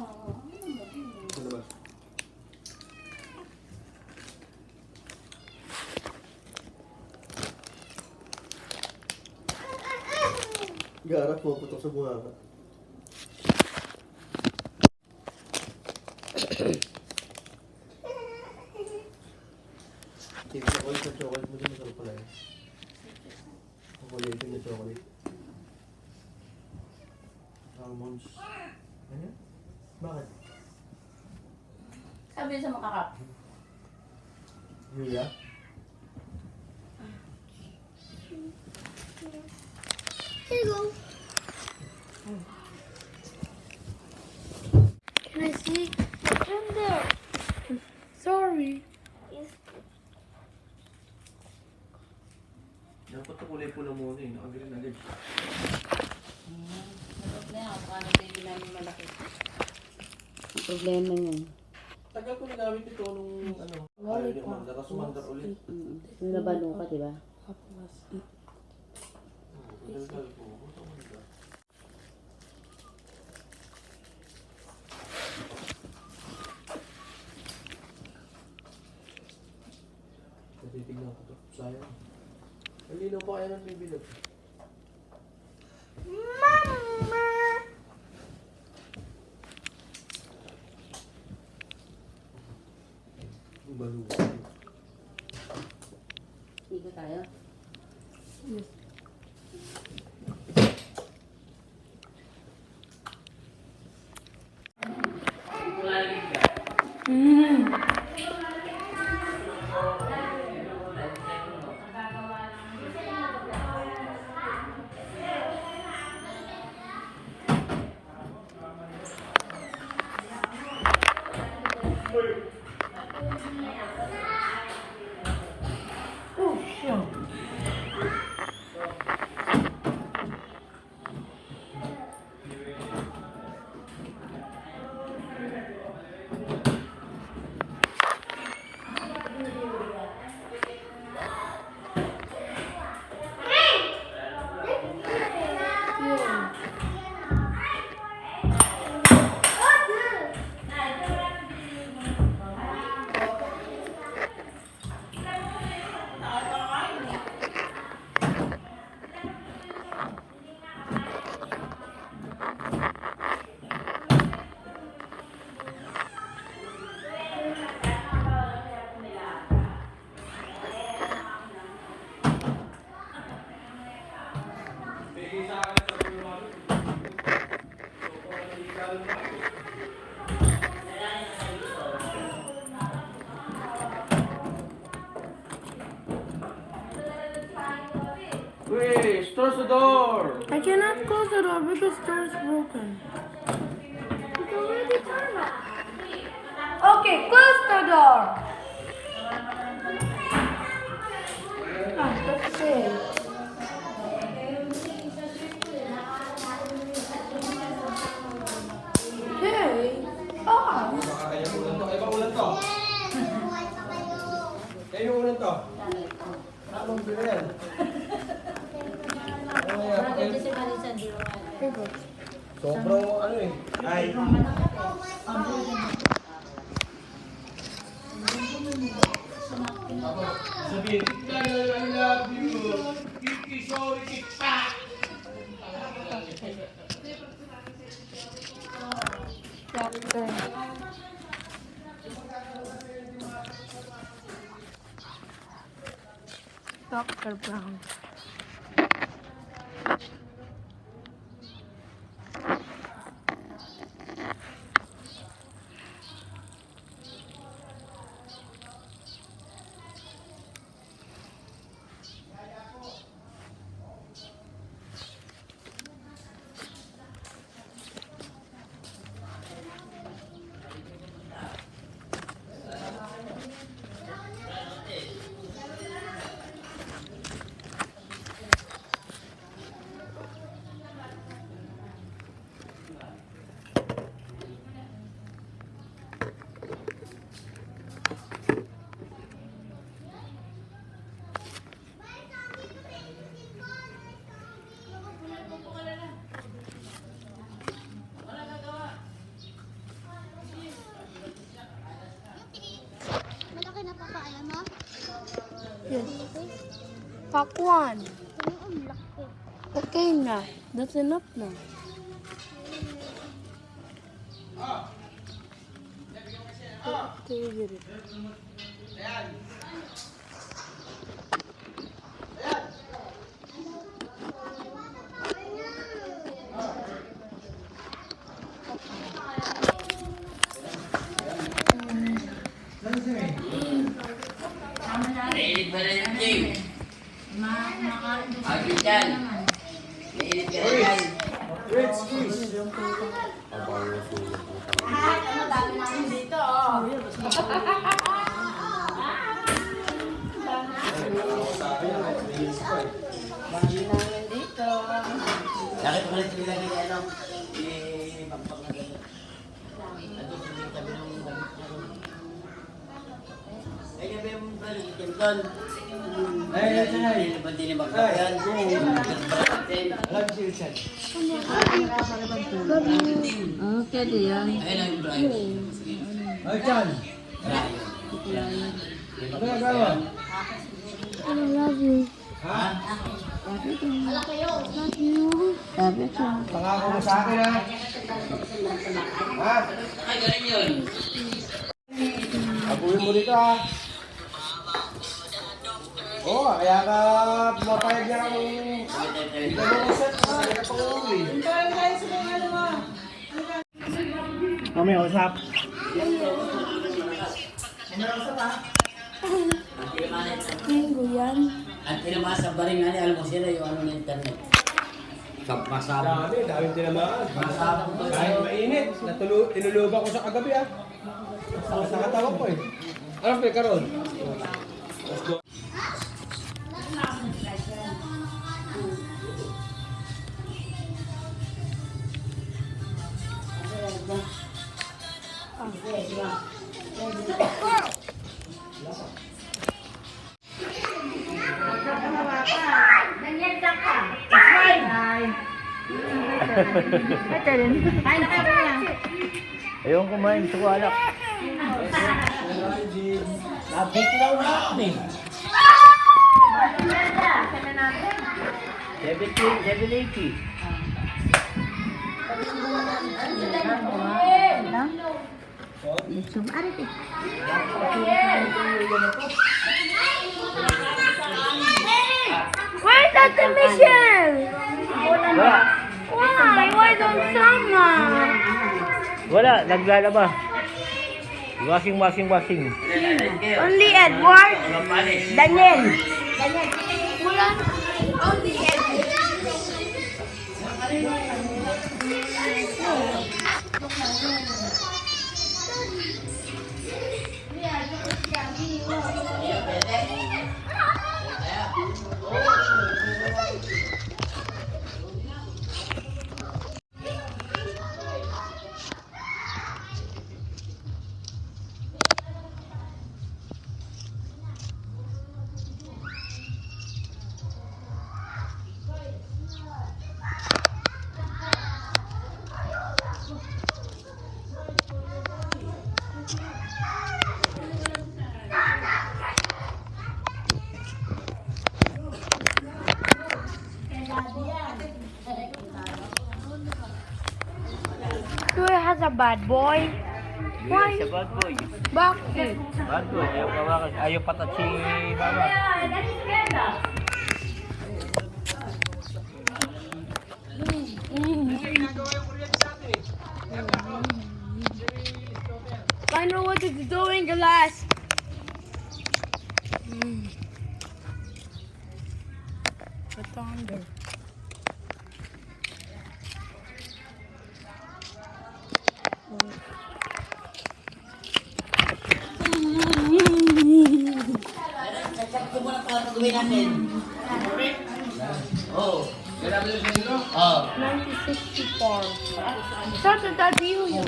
Speaker 3: Sa labas. Garap mo, putok sa bunga ka. Take chocolate sa chocolate mo din, masarap pala yun. Chocolate na chocolate. Almonds. Ano? Bakit?
Speaker 1: Sabi sa makakap.
Speaker 3: Yuya?
Speaker 2: Here you go. Can I see? Come there.
Speaker 7: Sorry.
Speaker 2: Yes.
Speaker 3: Dapat na kulay pula muna eh. Nakagaling agad.
Speaker 1: Problema, paano baby namin malaki? Ang problema niyan.
Speaker 5: Tagal ko nagamit ito nung ano. Ayaw niya umandar. Tapos umandar ulit.
Speaker 8: Yung nabalo ka, di ba?
Speaker 7: Tapos eat.
Speaker 5: Tagal ko. Ba't umandar? Natitignan ko to. Sayang. Ang linaw pa kaya ng bibilog. Balugan.
Speaker 8: Ikot tayo.
Speaker 7: Yes.
Speaker 5: Wait, close the door!
Speaker 7: I cannot close the door because the door is broken. Okay, close the door. Ah, that's it. Hey. Ah.
Speaker 5: Kaya ulan to. Ay, ba ulan to? Kaya ulan to? Anong bila yan? Sobrang ano eh. Ay. Sabihin, I love you. Kiki, sorry, kita.
Speaker 7: Doctor. Dr. Brown.
Speaker 2: Malaki na papaya mo?
Speaker 7: Yes. Pack one.
Speaker 2: Ang laki.
Speaker 7: Okay na. That's enough na. Take it.
Speaker 9: Nailit ba na yung game? Agad dyan. Nailit ka na dyan.
Speaker 5: Wait, squeeze.
Speaker 9: Bakit ko ulit nila ni ano? Pagpag naging. Nandun sa tabi ng damit. Ay, gabi mo ba yung Kimpton?
Speaker 3: Ay,
Speaker 9: Hindi ba din magkakayan?
Speaker 3: Alam si Richard.
Speaker 8: Okay, yan.
Speaker 9: Ayun ang drive.
Speaker 3: Ay, Chan. Ano nagawa?
Speaker 2: I love you.
Speaker 3: Ha?
Speaker 8: Sabi ko.
Speaker 3: Pangako mo sa akin, ha? Ha?
Speaker 9: Ay, galing yun.
Speaker 3: Abuhin mo dito, ha? Oo, kaya ka pumapayag niya kung hindi ka mo set, ha? Kaya ka pang-uwi. Kami, usap.
Speaker 7: Minggu yan.
Speaker 9: At tinamas sa baring nga alam mo sila yung ano na internet. Masabog.
Speaker 3: Daming tinamaan.
Speaker 9: Masabog to.
Speaker 3: Kahit mainit, tinulugan ko sa kagabi, ha? Sa katawan ko, eh. Ano pa karon? Let's go. Ayun kumain, gusto ko alak. Nabit lang na ako eh. 780.
Speaker 2: Where's that the mission? Why? Why don't sama?
Speaker 3: Wala, naglalaba. Washing.
Speaker 2: Only Edward. Daniel. Wala. Only Edward. Who has a bad boy? Why?
Speaker 3: Bad boy.
Speaker 2: Bakit?
Speaker 3: Bad boy. Ayaw patat si mama.
Speaker 2: I know what it's doing, Glass.
Speaker 7: The thunder.
Speaker 9: Check ko muna pa ang gawin natin. Oo. Oo.
Speaker 7: 1964.
Speaker 2: Start with that view. I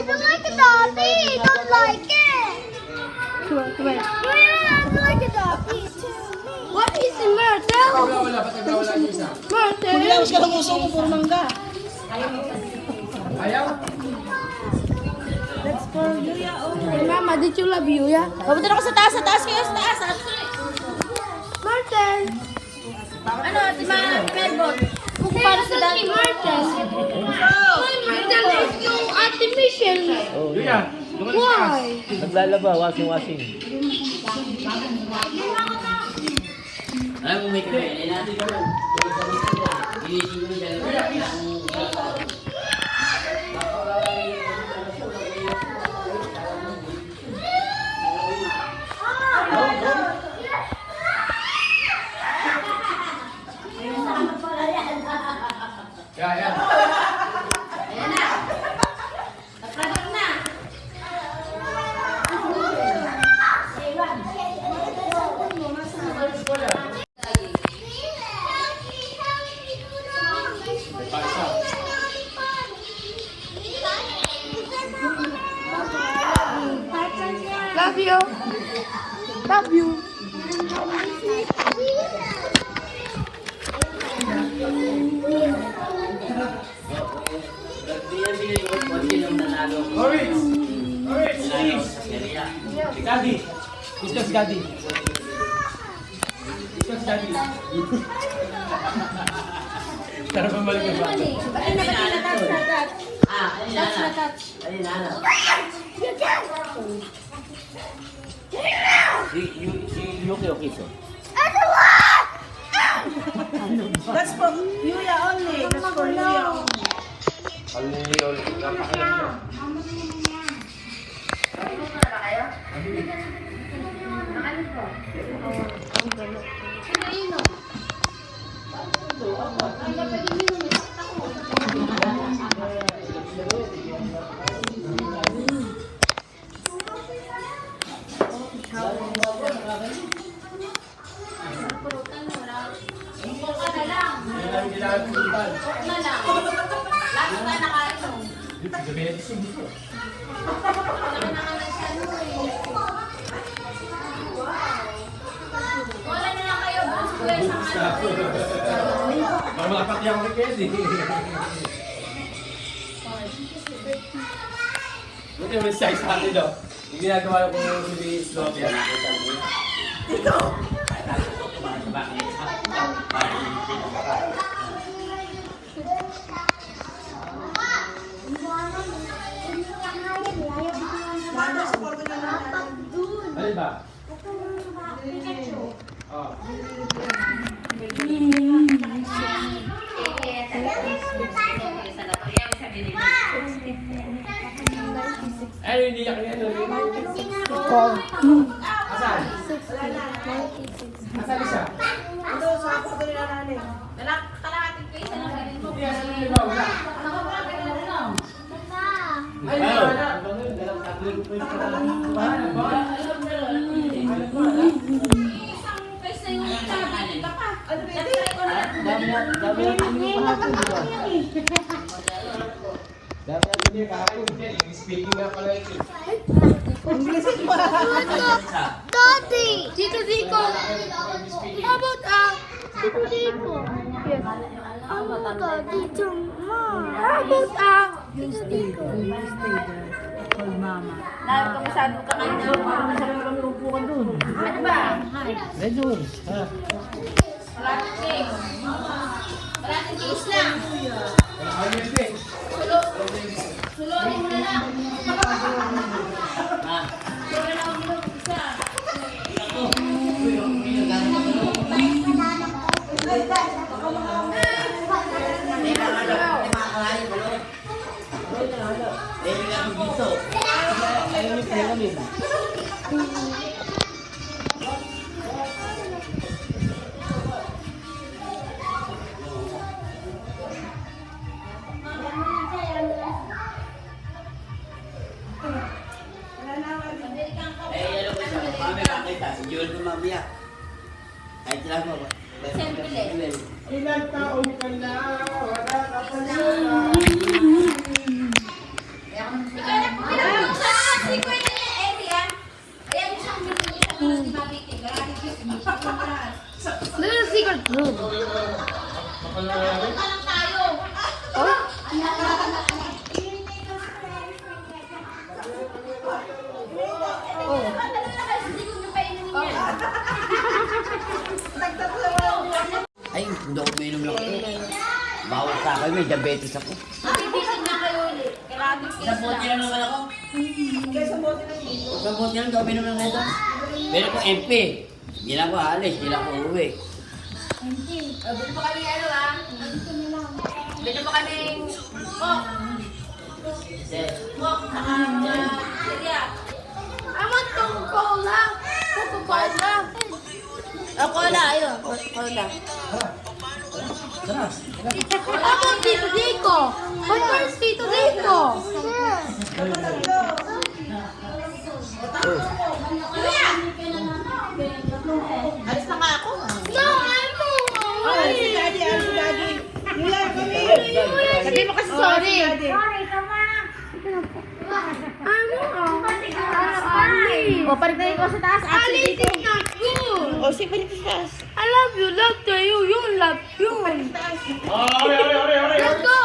Speaker 2: don't like it, Dobby. Don't like it.
Speaker 7: Come here.
Speaker 2: Yeah, I don't like it, Dobby. What is the Myrtle? Myrtle.
Speaker 4: Paglawas ka ng uso mo, puro mangga.
Speaker 7: Hey, Mama, did you love you, yeah?
Speaker 1: Papunta ako sa taas kayo, sa taas.
Speaker 2: Myrtle.
Speaker 1: Ano, ati mga Melbon?
Speaker 2: Kung para sa dati. Myrtle. Why Myrtle is no at the mission?
Speaker 3: Oh, yeah.
Speaker 2: Why?
Speaker 3: Naglalaba, washing.
Speaker 9: Alam mo may kakainin natin gawin. Inisip mo dyan.
Speaker 7: Love you.
Speaker 3: Orange! Orange! Si Gaddy! Gusto si Gaddy. Gusto si Gaddy. Tara pambalik ka ba?
Speaker 1: Ay, nakatouch na touch. Touch na touch.
Speaker 4: That's for Yuya only. That's for Yuya only.
Speaker 3: Para malapat niya ako kay Keddy. Buti mo size natin daw. Yung ginagawa ko si Slovia. Ano ba? Oh. Ano hindi niya kanya doon? Asan? Asan siya?
Speaker 4: Ito, sa ako ko nila nanin.
Speaker 1: Kalahating ko isa lang galing mo.
Speaker 3: Hindi, asan yung iba? Wala. Ay, wala.
Speaker 1: Isang face na yung sabi. Baka.
Speaker 4: Ano ba ito?
Speaker 3: Dapat natin niya kahapon. Speaking nga pala ito.
Speaker 2: Daddy!
Speaker 7: Tito Zico. How about
Speaker 2: Tito Rico. Yes. How about Tito Mom?
Speaker 7: How about
Speaker 2: Tito Rico.
Speaker 1: Lalo ka masyado ka ngayon. Ano ba? Malaking case. Malaking case lang.
Speaker 3: Ayos eh.
Speaker 1: Sulorin mo na lang. Sulorin na ako isa.
Speaker 3: Ilan taon ka na? Wala ka pa na.
Speaker 7: Little secret room.
Speaker 9: Ay, hindi ako uminom lang ako. Bawal sa akin, may diabetes ako.
Speaker 1: Mabibitin na kayo ulit. Kailangan case
Speaker 9: Isang bote lang naman ako. Isang bote lang, hindi ako uminom lang ito. Pero kung MP, hindi lang ako alis, hindi lang ako uwi.
Speaker 1: Bili pa kami ano ah. Bili pa kami Coke. Coke saka Syria.
Speaker 7: I want Coca-Cola. Coca-Cola.
Speaker 1: Cola, ayun. Cola.
Speaker 7: How about Tito Zico? Where's Tito Zico?
Speaker 1: Alis na nga ako.
Speaker 7: No, I'm
Speaker 4: Ay, si Daddy, ay, si Daddy. Yuya, come here.
Speaker 7: Sabi mo kasi sorry.
Speaker 4: Daddy.
Speaker 7: I'm
Speaker 1: O, parigay ko sa taas.
Speaker 7: Alice is not good.
Speaker 4: O, sige, balik sa taas.
Speaker 7: I love you to you. You love you. Let's go.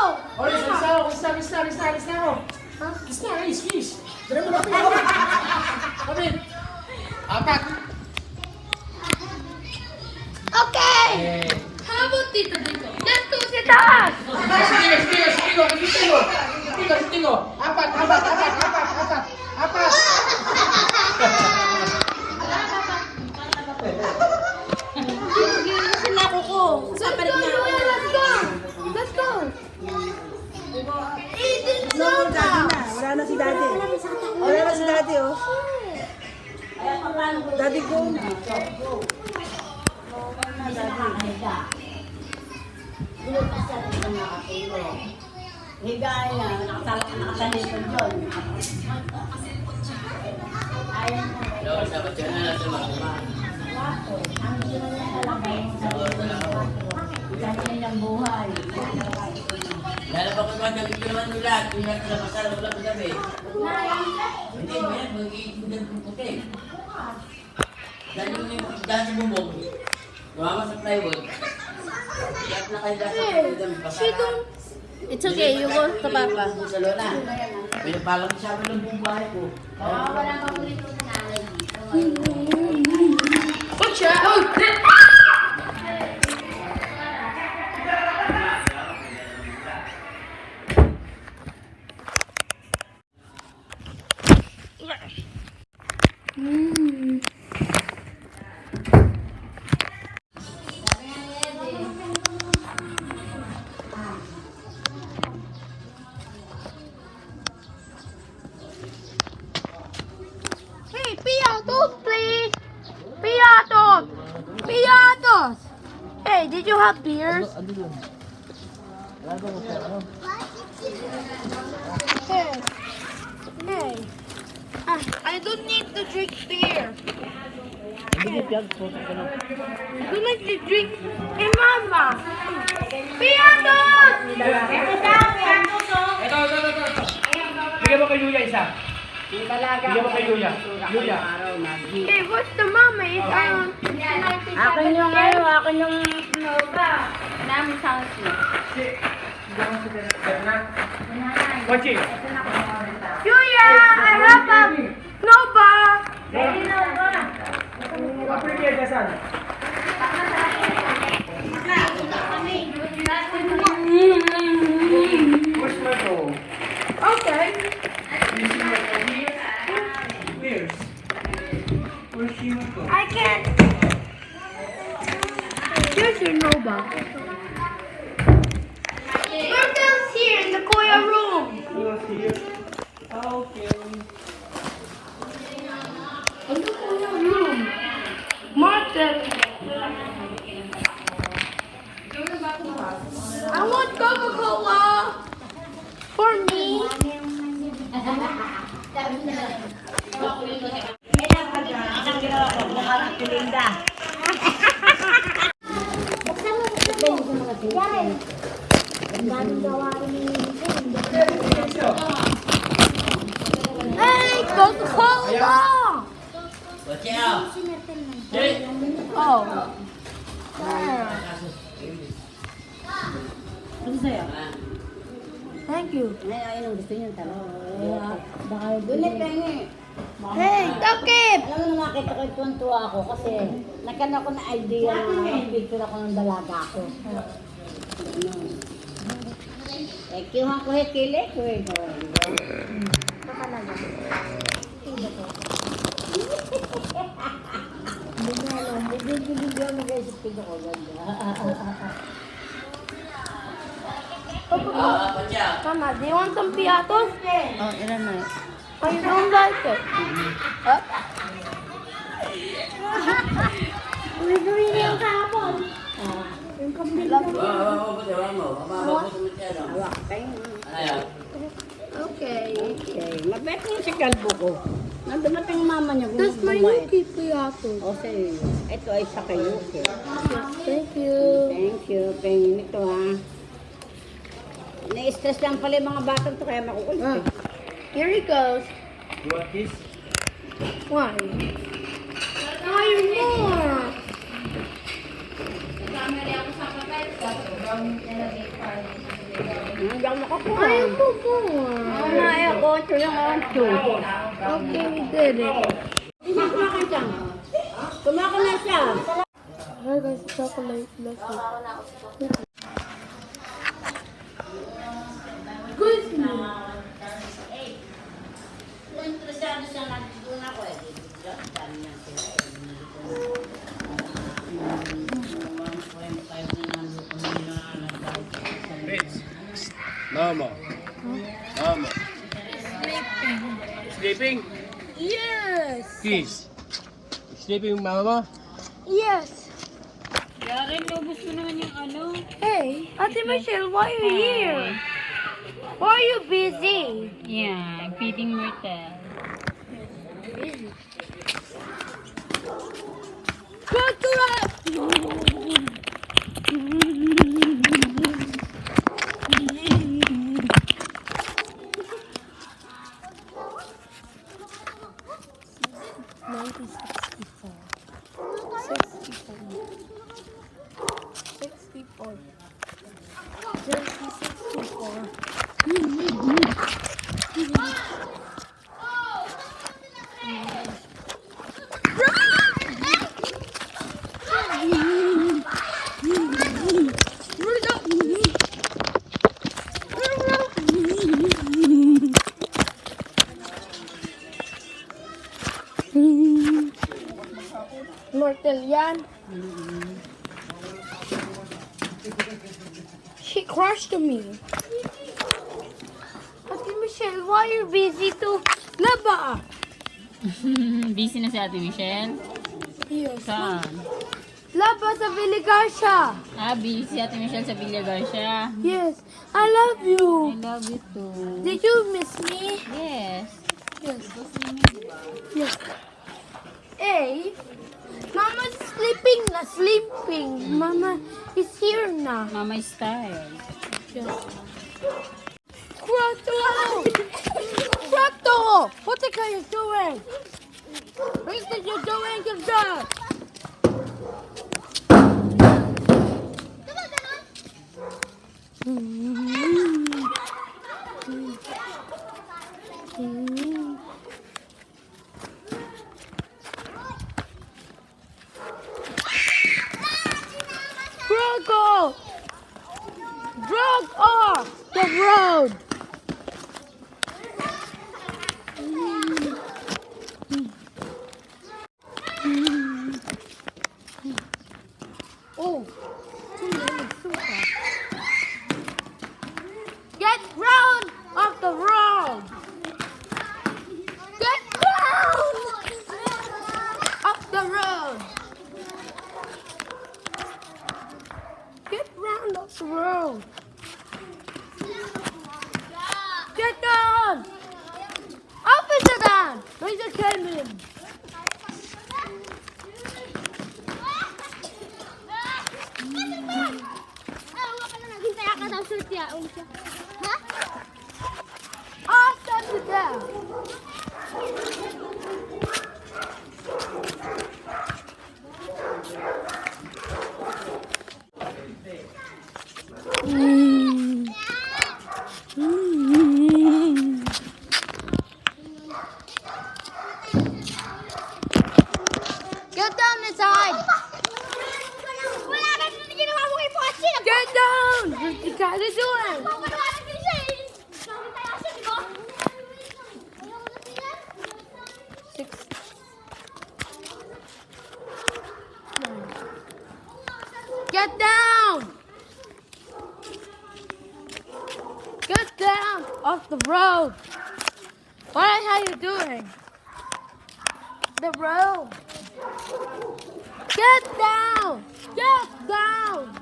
Speaker 7: Okay. How about dito? Let's go sa taas.
Speaker 4: Sila ako ko. Sa
Speaker 7: Let's go, Yuya. Let's go. Let's go.
Speaker 4: No, daddy na. Wala na si daddy. Wala na si daddy, oh. Daddy, go na.
Speaker 8: Higay na, nakatalin ko dyan.
Speaker 9: Dapat dapat yan na lang sa mga.
Speaker 8: Ganyan ang buhay.
Speaker 9: Lalo pa kung mga gabi ko naman nila, kung natin na masarap wala ko gabi. Hindi mo yan, mag-iipudan kong puti. Dahil sa bumog, lumama sa plywood. Kaya na kayo dahil sa plywood, pasarap.
Speaker 1: It's okay, you go to Papa.
Speaker 9: Sa lola. Pinapalang siya ng buong bahay ko.
Speaker 8: Wala pa ulit na nanay dito.
Speaker 7: Watch out. Hey, piatos, please. Piatos. Piatos. Hey, did you have beers? Hey. Hey. I don't need to drink beer. I don't like to drink. Hey, Mama. Piatos.
Speaker 3: Ito. Bigyan mo kay Yuya isa. Bigyan mo kay Yuya. Yuya.
Speaker 7: Hey, what's the mama? It's
Speaker 8: Akin yung ngayon, akin yung
Speaker 1: Namin sa house mo.
Speaker 3: Kochi.
Speaker 7: Yuya, I have a Nova.
Speaker 3: Apre ka saan? Push mo to.
Speaker 7: Okay.
Speaker 3: Beers. Push mo to.
Speaker 7: I can't. Here's your Nova. Martel's here in the Koya room.
Speaker 3: Okay.
Speaker 7: In the Koya room. Martel. I want Coca-Cola. For me.
Speaker 8: Anong ginawa ko? Mukhang tulinda.
Speaker 7: Hey, Coca-Cola.
Speaker 9: Watch out! Hey!
Speaker 7: Oh.
Speaker 8: Ano sa'yo?
Speaker 7: Thank you.
Speaker 8: Ay, anong gusto niyo? Baka doon na pengi.
Speaker 7: Hey, Takip.
Speaker 8: Alam mo, nakita ko tuwan-tuwa ako kasi nagkaroon ako ng idea na picture ako ng dalaga ko. Eh, kiuhan ko hekile ko eh. Hindi na alam, bigyan mo guys sa pino ko ganda.
Speaker 9: Watch out!
Speaker 7: Mama, do you want some piatos?
Speaker 8: Oh, ilan na yun?
Speaker 7: Oh, you don't like it? Huh?
Speaker 2: Bibili yung kahapon.
Speaker 8: Yung kabila.
Speaker 9: Wala mo. Mababot mo siya.
Speaker 8: Hawak kayo.
Speaker 9: Ano yan?
Speaker 7: Okay.
Speaker 8: Okay, mabait mo si kalbo ko. Nandumating yung mama niya.
Speaker 7: That's my
Speaker 8: bumait.
Speaker 7: Yuki piatos.
Speaker 8: O, sa'yo. Ito ay sa kayo.
Speaker 7: Thank you.
Speaker 8: Thank you. Pengin ito ha. Na-stress lang pala yung mga batang to kaya makukulit.
Speaker 7: Here he goes.
Speaker 3: You want this?
Speaker 7: Why? Why more?
Speaker 8: Hindi ako makakuha.
Speaker 7: Ayaw mo more.
Speaker 8: Mamaya ko, ito lang ang
Speaker 7: Okay, we did it.
Speaker 8: Kumakain siya. Kumakain na siya.
Speaker 7: Alright guys, chocolate. Let's eat. Good.
Speaker 8: Interesado siya na doon ako eh. Dami yan sila eh.
Speaker 3: Mama. Mama. Sleeping?
Speaker 7: Yes.
Speaker 3: Kiss. Sleeping mama mo?
Speaker 7: Yes.
Speaker 1: Yaren, lubos mo naman yung ano.
Speaker 7: Hey, Ate Michelle, why are you here? Why are you busy?
Speaker 1: Yeah, feeding Myrtle.
Speaker 7: Go to it. Myrtle yan. She crushed me. Ate Michelle, why are you busy to laba?
Speaker 1: Busy na si Ate Michelle.
Speaker 7: Yes.
Speaker 1: Saan?
Speaker 7: Laba sa Viligasha.
Speaker 1: Ah, busy si Ate Michelle sa Villagarcia.
Speaker 7: Yes. I love you.
Speaker 1: I love you too.
Speaker 7: Did you miss me?
Speaker 1: Yes.
Speaker 7: Yes. Yes. Hey, Mama's sleeping na, sleeping. Mama is here na.
Speaker 1: Mama is tired.
Speaker 7: Yes. Krato! Krato! What the are you doing? What are you doing, Ganda? Drago! Drag off the road! Oh, get round off the road! Get round off the road! Get round off the road! Get down! Officer down! Raise your hand. Officer down! Get down inside! Get down! What you guys are doing? Six. Get down! Get down off the road! What are you doing? The road! Get down! Get down!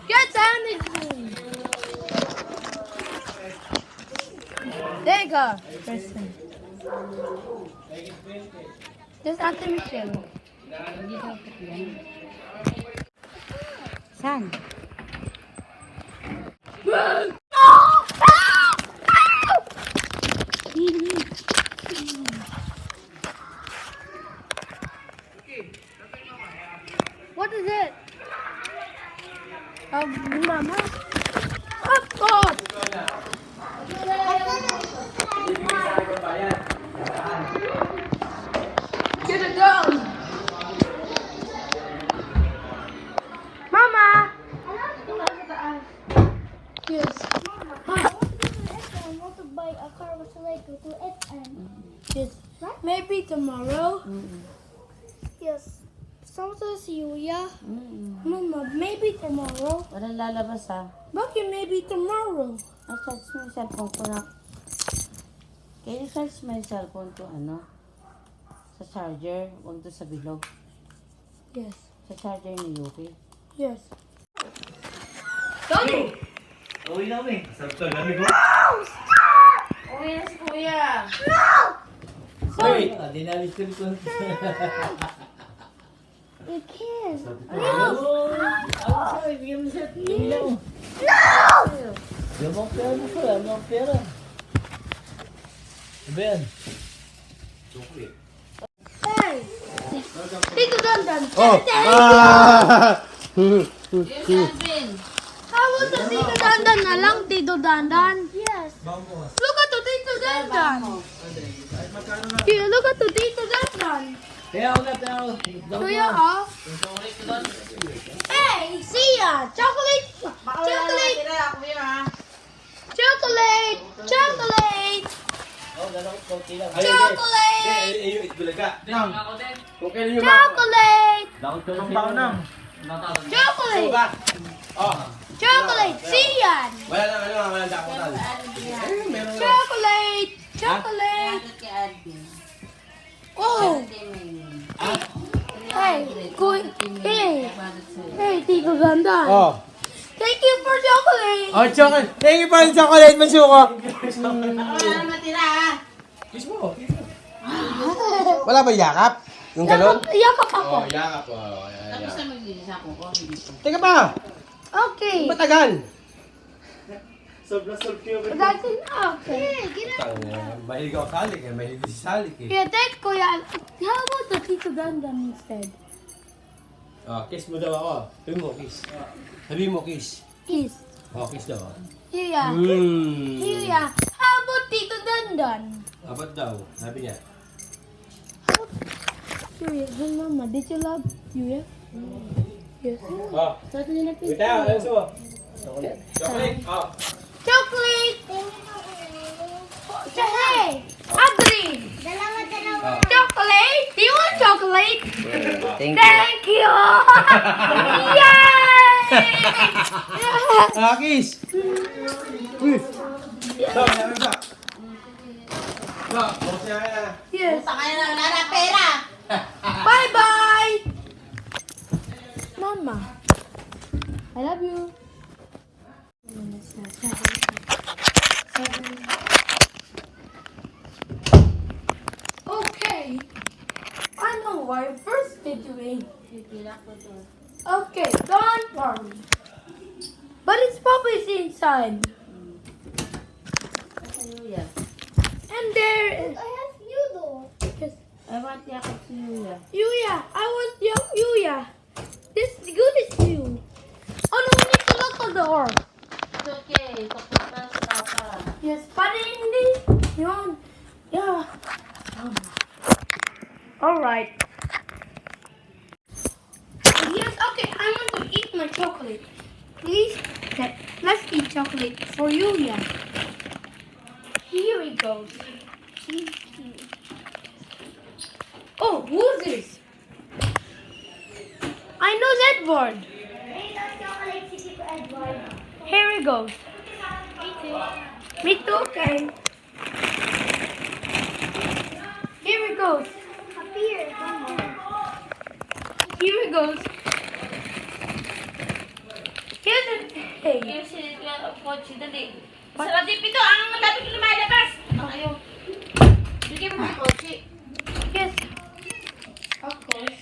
Speaker 7: Get down again! There you go. Kristen. Just Ate Michelle.
Speaker 1: Saan?
Speaker 2: What is it?
Speaker 7: Mama. Of course. Get it down. Mama. Yes.
Speaker 2: I want to buy a car with a Lego to SM.
Speaker 7: Yes. Maybe tomorrow.
Speaker 2: Yes. Sometimes Yuya.
Speaker 7: Mama, maybe tomorrow.
Speaker 8: Walang lalabas ha.
Speaker 7: Bakit maybe tomorrow?
Speaker 8: Ay, charge mo yung cellphone ko na. Can you charge mo yung cellphone ko, ano? Sa charger, huwag doon sa bilog.
Speaker 7: Yes.
Speaker 8: Sa charger ni Yuki.
Speaker 7: Yes. Tony!
Speaker 3: Uwi na kami. Sakto, lamig ko.
Speaker 8: Uwi na si Kuya!
Speaker 3: Wait.
Speaker 9: Dinalis ko ko.
Speaker 2: You can.
Speaker 9: Sorry, bigyan mo siya. No! Yung mga pera mo ko, yung mga pera. Ano ba yan?
Speaker 7: Hey! Tito Dandan!
Speaker 3: Oh!
Speaker 7: How was the Tito Dandan na lang, Tito Dandan?
Speaker 2: Yes.
Speaker 7: Look at the Tito Dandan! Here, look at the Tito Dandan!
Speaker 9: Kaya ako na, kaya ako.
Speaker 7: Kuya, oh! Hey, Sia! Chocolate! Chocolate! Chocolate! Chocolate!
Speaker 9: Oh, dalawa ko, konti lang.
Speaker 7: Chocolate!
Speaker 3: Bulaga. Kung kailan yung
Speaker 7: Chocolate!
Speaker 9: Dakot ko lang.
Speaker 7: Chocolate!
Speaker 3: Oh.
Speaker 7: Chocolate! Sian!
Speaker 3: Wala lang dakotan. Meron lang.
Speaker 7: Chocolate! Chocolate! Oh! Hey, hey, Tito Dandan.
Speaker 3: Oh.
Speaker 7: Thank you for chocolate.
Speaker 3: Oh, chocolate. Thank you for the chocolate, Mansuko. Kiss mo. Wala ba yakap? Yung galon?
Speaker 7: Yakap ako.
Speaker 3: Oh, yakap. Oh, yakap. Teka pa.
Speaker 7: Okay.
Speaker 3: Matagal.
Speaker 7: That's enough.
Speaker 2: Hey, get up.
Speaker 3: Mahilig ako salik eh. Mahilig si salik eh.
Speaker 7: Yeah, thanks, Kuya. How about the Tito Dandan instead?
Speaker 3: Oh, kiss mo daw ako. Sabi mo, kiss. Sabi mo, kiss.
Speaker 7: Kiss.
Speaker 3: Oh, kiss daw.
Speaker 7: Yuya.
Speaker 3: Hmm.
Speaker 7: Yuya. How about Tito Dandan?
Speaker 3: Apat daw. Sabi niya.
Speaker 7: Yuya, good mama. Did you love Yuya? Yes.
Speaker 3: Oh. Wait tayo. Ano mo? Chocolate. Oh.
Speaker 7: Chocolate! Hey! Agree!
Speaker 2: Dalawa.
Speaker 7: Chocolate? Do you want chocolate?
Speaker 9: Thank
Speaker 7: Thank you! Yay!
Speaker 3: Ah, kiss. Uy. So, sabi ba? So, bukas niya kaya.
Speaker 7: Yes.
Speaker 8: Kaya na, wala na pera!
Speaker 7: Bye-bye! Mama, I love you. Okay. I know why first they're doing. Okay, don't worry. But it's Papa's inside. And there is.
Speaker 2: I have you though.
Speaker 7: Yes.
Speaker 8: I want yakap si Yuya.
Speaker 7: Yuya, I want Yuya. This good is you. Oh no, we need to lock the door.
Speaker 8: It's okay. Kapunta sa papa.
Speaker 7: Yes, but hindi. Yun. Yeah. All right. Yes, okay. I want to eat my chocolate. Please, let's eat chocolate for Yuya. Here it goes. Oh, who's this? I know that word. Here it goes. Me too, okay. Here it goes. Here it goes. Here's a hey.
Speaker 1: Sarap din pito, ang madami ko lumalabas. Ayaw. Bigyan mo yung kotse.
Speaker 7: Yes. Of course.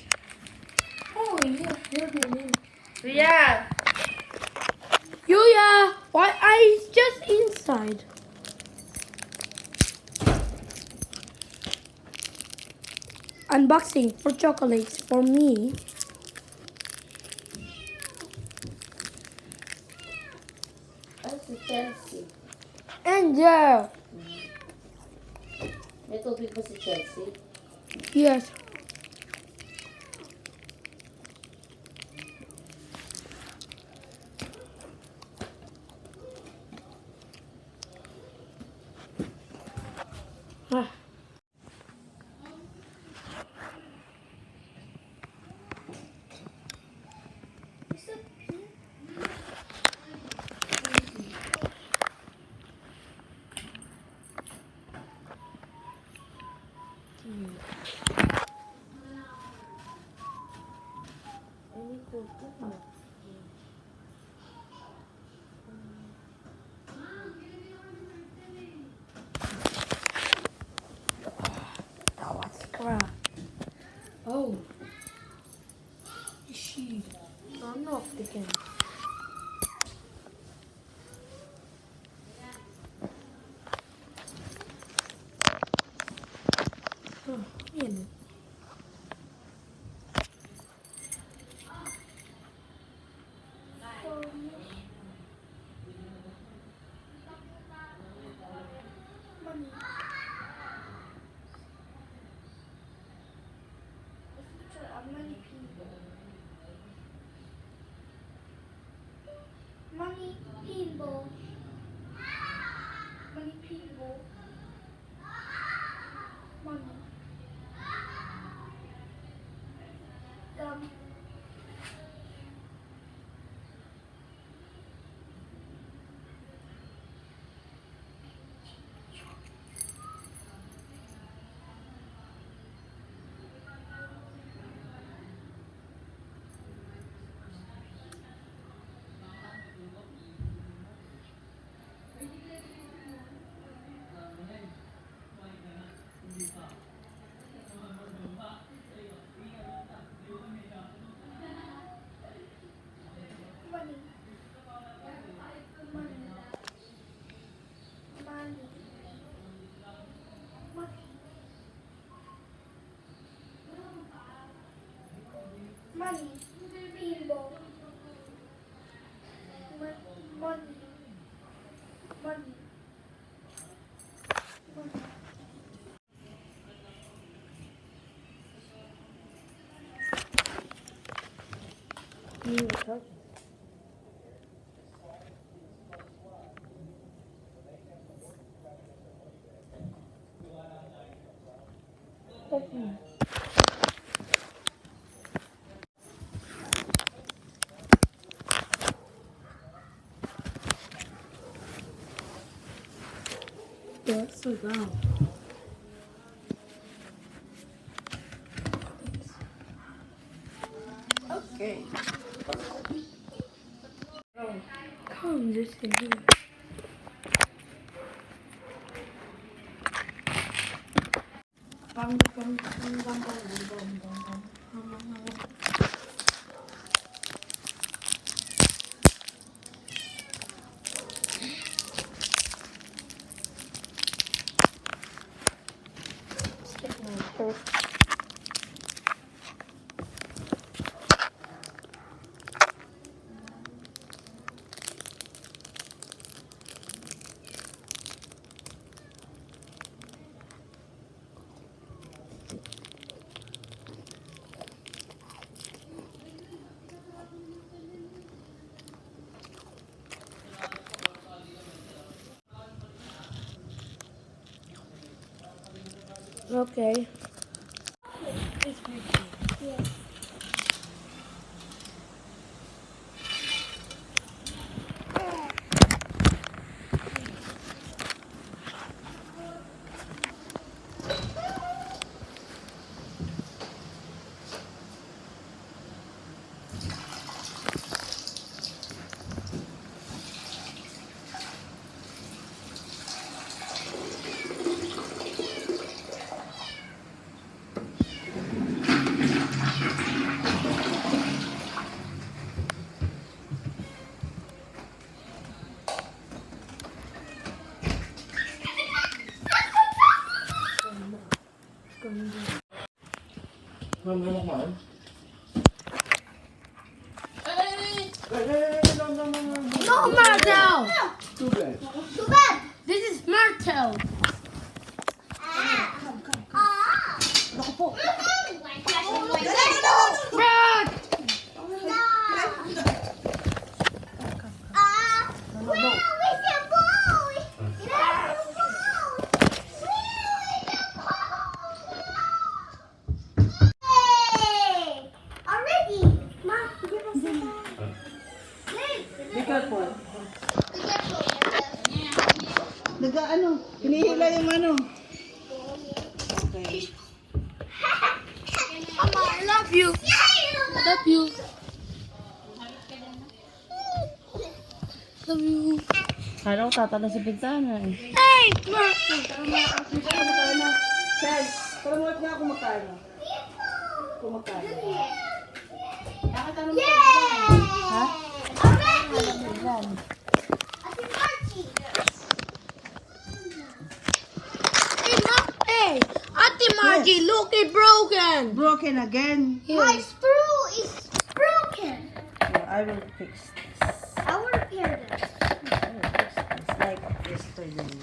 Speaker 7: Oh, yes, you're the name.
Speaker 1: Kuya!
Speaker 7: Yuya! Why? It's just inside. Unboxing for chocolates for me.
Speaker 8: Ay, si Chelsea.
Speaker 7: And yeah.
Speaker 8: May tubig ba si Chelsea?
Speaker 7: Yes. Ah. That was crap. Oh. Is she? I'm not thinking. Oh, man.
Speaker 2: Money pinball. Money pinball. Money. Gum. Money. Money. Money. Money. Money. Pinball. Money. Money. Money.
Speaker 7: Yes, so down.
Speaker 8: Okay.
Speaker 7: Come, just in here. Okay. No, Martel!
Speaker 3: Too bad.
Speaker 2: Too bad.
Speaker 7: This is Martel. Brad!
Speaker 4: Be careful. Nag-ano? Hinihila yung ano. Okay.
Speaker 7: Mama, I love you. I love you. Love you.
Speaker 8: Kala ko tatala sa bintana eh.
Speaker 7: Hey! Ma!
Speaker 4: Chels, promote nga kung magkano. Kung magkano.
Speaker 2: Ha?
Speaker 7: Hey, Ma! Hey! Ate Margie, look, it's broken.
Speaker 4: Broken again.
Speaker 2: My screw is broken.
Speaker 4: So I will fix this.
Speaker 2: I will repair this.
Speaker 4: I will fix this like yesterday.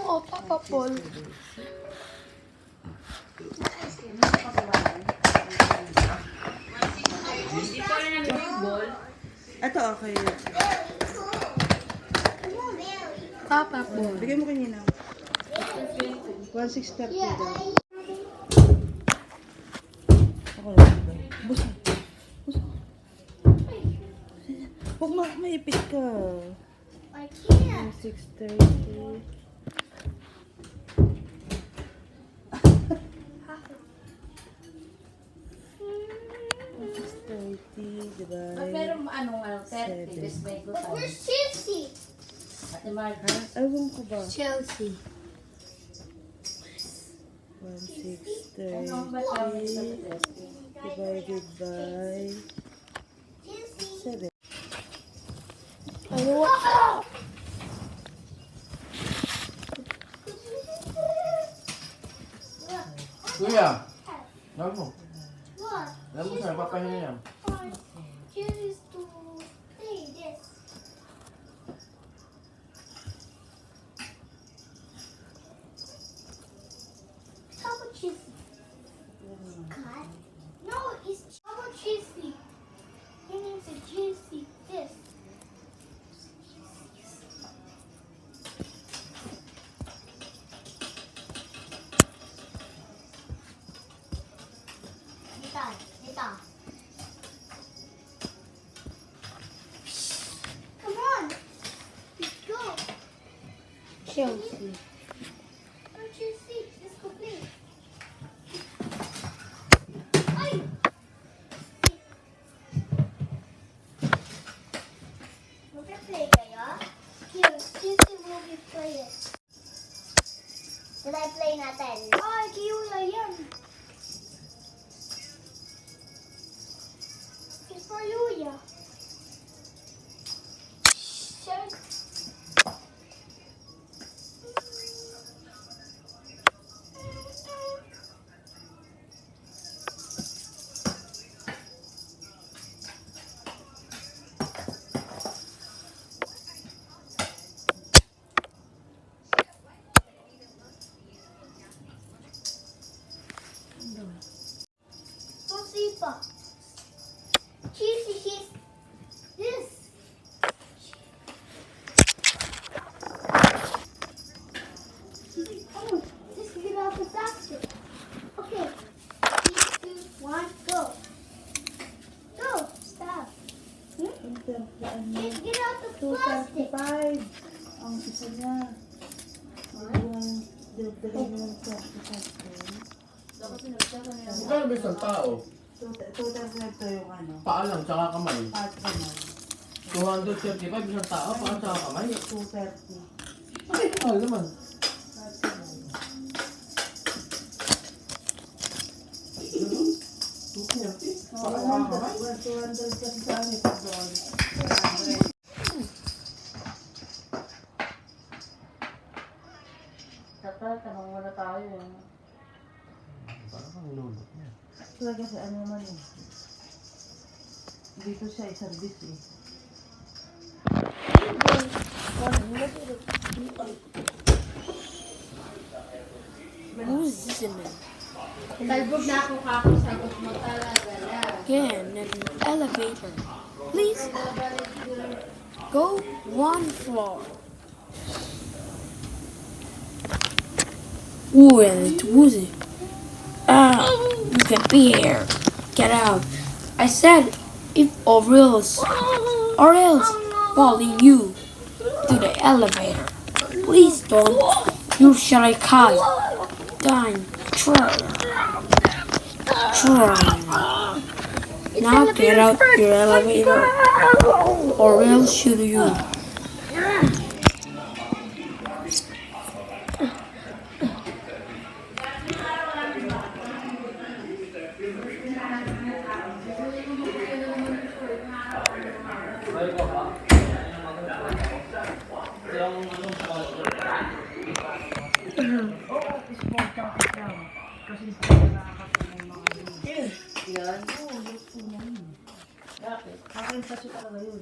Speaker 7: Oh, Papa Paul.
Speaker 4: Ito, okay.
Speaker 7: Papa Paul.
Speaker 4: Bigay mo kanina. 1,630 daw. Ako lang bigay. Busa. Busa. Huwag maipit ka.
Speaker 2: I can't.
Speaker 4: 1,630. Diba?
Speaker 8: Pero anong 30, this may go
Speaker 2: But where's Chelsea?
Speaker 8: Ate Margaret.
Speaker 4: Ewan ko ba?
Speaker 7: Chelsea.
Speaker 4: 1,630
Speaker 8: Anong ba tawag sa 30?
Speaker 4: divided by 7.
Speaker 7: Ano what?
Speaker 5: Kuya, alam mo.
Speaker 2: What?
Speaker 5: Alam mo saan, papahinga yan.
Speaker 2: Choose to play this. How about cheesy? Cut? No, it's how about cheesy? Your name's a cheesy. This. Dita. Come on. Let's go.
Speaker 7: Chelsea.
Speaker 2: Don't you see? Let's go play. Ay! Magka-play kayo? Here, Sissy will be playing. Did I play natin? Ay, Kiyula yan. It's for Luya. Shit. Tosipa. Cheese. This. Come on, let's get out the faster. Okay. 3, 2, 1, go. Go. Stop. Let's get out the plastic.
Speaker 4: 235 ang isa niya. Dagdagan mo ng 25.
Speaker 5: Magkano ba isang tao?
Speaker 4: 235 yung ano.
Speaker 5: Paa lang, tsaka kamay.
Speaker 4: Part naman.
Speaker 5: 235 isang tao, paa tsaka kamay.
Speaker 4: 230.
Speaker 5: Ay, mahal naman.
Speaker 4: Part naman.
Speaker 5: 230? Paa tsaka kamay?
Speaker 4: 200 kasi sa amin pag doon. 100.
Speaker 8: Dapat, tanong muna tayo eh.
Speaker 5: Parang ang lulot niya.
Speaker 4: Talaga sa ano naman eh. Dito siya service eh.
Speaker 7: Who's this in there?
Speaker 1: Talbog na ako kako, sagot mo talaga lang.
Speaker 7: Again, an elevator. Please go one floor. Ooh, and it's woozy. You can be here. Get out. I said if or else falling you to the elevator. Please don't. You shall cry. Time. Try. Now get out your elevator or else shoot you.
Speaker 4: Akin kasi talaga yun.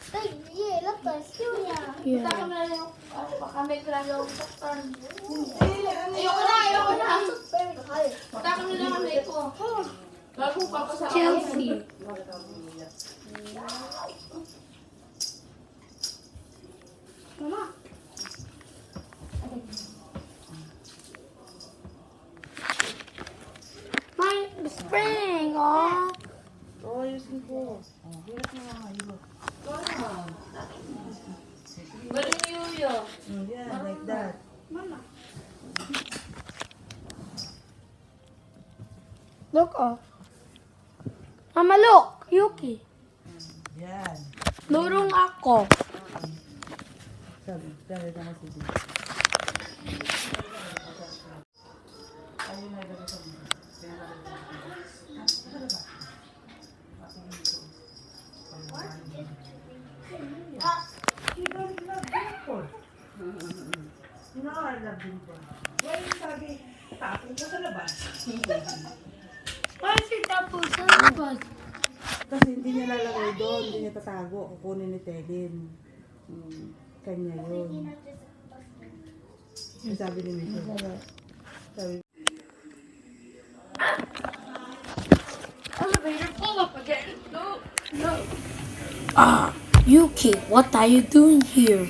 Speaker 2: Ay, yeah, laptop, Julia.
Speaker 7: Yeah. Chelsea. My spring, oh.
Speaker 4: Oo, ayusin ko. Hirap na nga, hirap. Yeah, like that.
Speaker 7: Look, oh. Mama, look. Yuki.
Speaker 4: Yan.
Speaker 7: Lurong ako.
Speaker 4: Sabi, dahil na kasi dito. Ayun na, dahil sabi. You don't love dimple. No, I love dimple. Why you sabi, tapon ka sa labas?
Speaker 7: Why is it double syllabus?
Speaker 4: Kasi hindi niya lalagay doon, hindi niya tatago. Kukunin ni Telin. Kanya yun. Sabi ni Mito. Sabi,
Speaker 7: Elevator pull up again. No, no. Yuki, what are you doing here?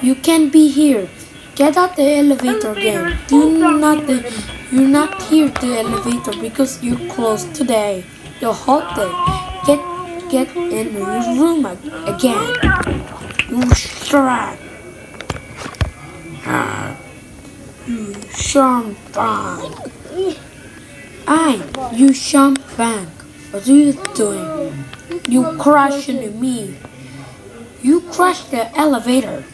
Speaker 7: You can't be here. Get out the elevator again. You're not here the elevator because you're closed today. You're halted. Get in your room again. You shut. You champagne. You champagne. What are you doing? You crashed into me. You crashed the elevator.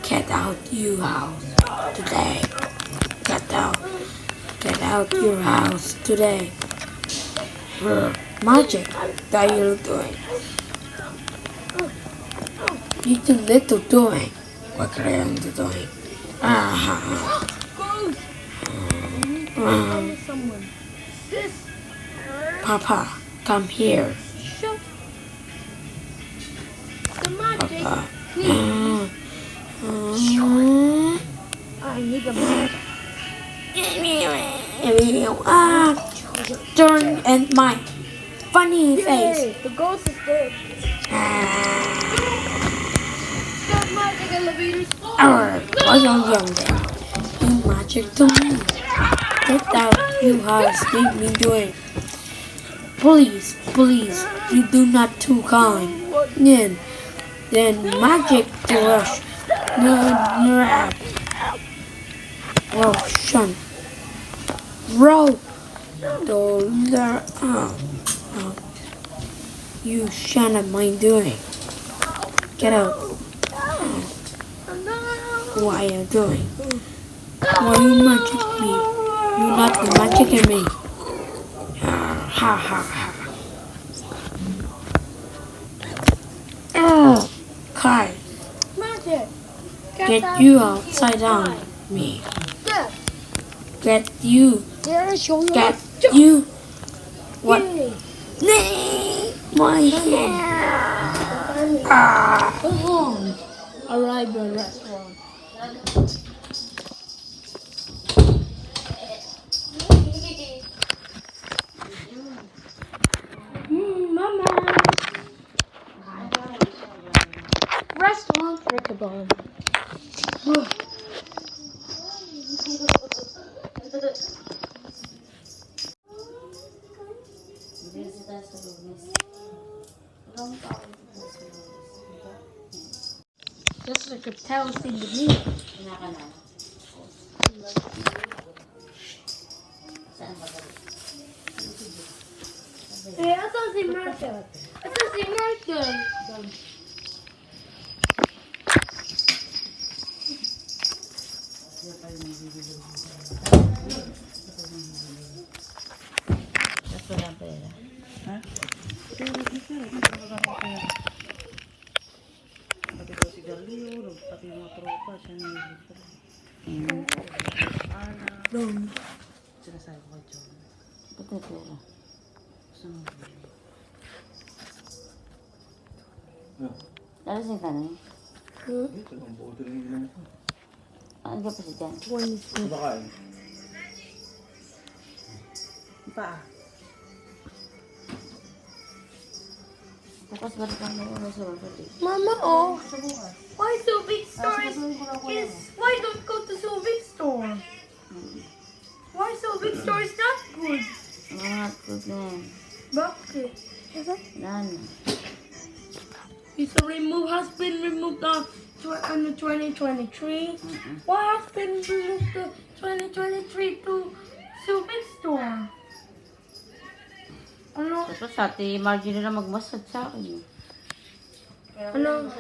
Speaker 7: Get out your house today. Get out. Get out your house today. Magic that you're doing. You too little doing. What are you doing? Papa, come here. Papa. I need a magic. Turn and my funny face.
Speaker 2: The ghost is dead. Stop magic elevators.
Speaker 7: Why don't you do magic to me? Get out, you house, leave me doing. Please, please, you do not too kind. Then magic to rush. Russian. Roll. you shall not mind doing. Get out. What are you doing? Why you magic me? You not the magic in me. Ha ha ha. Oh, Kai.
Speaker 2: Magic.
Speaker 7: Get you upside down, me.
Speaker 2: Yeah.
Speaker 7: Get you.
Speaker 2: There's your
Speaker 7: Get you. What? Nee, my hair. Come on. Arrive at restaurant. Mama. Restaurant Rickabon.
Speaker 8: Hindi sa taas sa lunes. Walang tao dito sa lunes.
Speaker 7: Just like a tail thing to me.
Speaker 8: Kinakala. Saan ba ba?
Speaker 2: Hey, I thought they marked it. I thought they marked it.
Speaker 8: Tapos walang pera. Ha?
Speaker 4: Pati ko si Garlio, pati yung mga tropa, siya na yung sinasabi ko kay John.
Speaker 8: Ba't may pera?
Speaker 4: Gusto mo
Speaker 8: Lalasing ka na eh.
Speaker 3: Ito, ang buo ito rin yun.
Speaker 8: Ano ka pa si Jan?
Speaker 3: Bakain.
Speaker 4: pa.
Speaker 8: Tapos balik ang mga sa pati.
Speaker 2: Mama, oh. Why so big stores is why don't go to so big store? Why so big store is not good?
Speaker 8: Mga good na yan.
Speaker 2: Bakit?
Speaker 8: Nana.
Speaker 7: So remove has been removed on the 2023. Why has been removed the 2023 to Subic store? Ano?
Speaker 8: Tapos ate Marjorie na magmasad sa akin.
Speaker 7: Ano?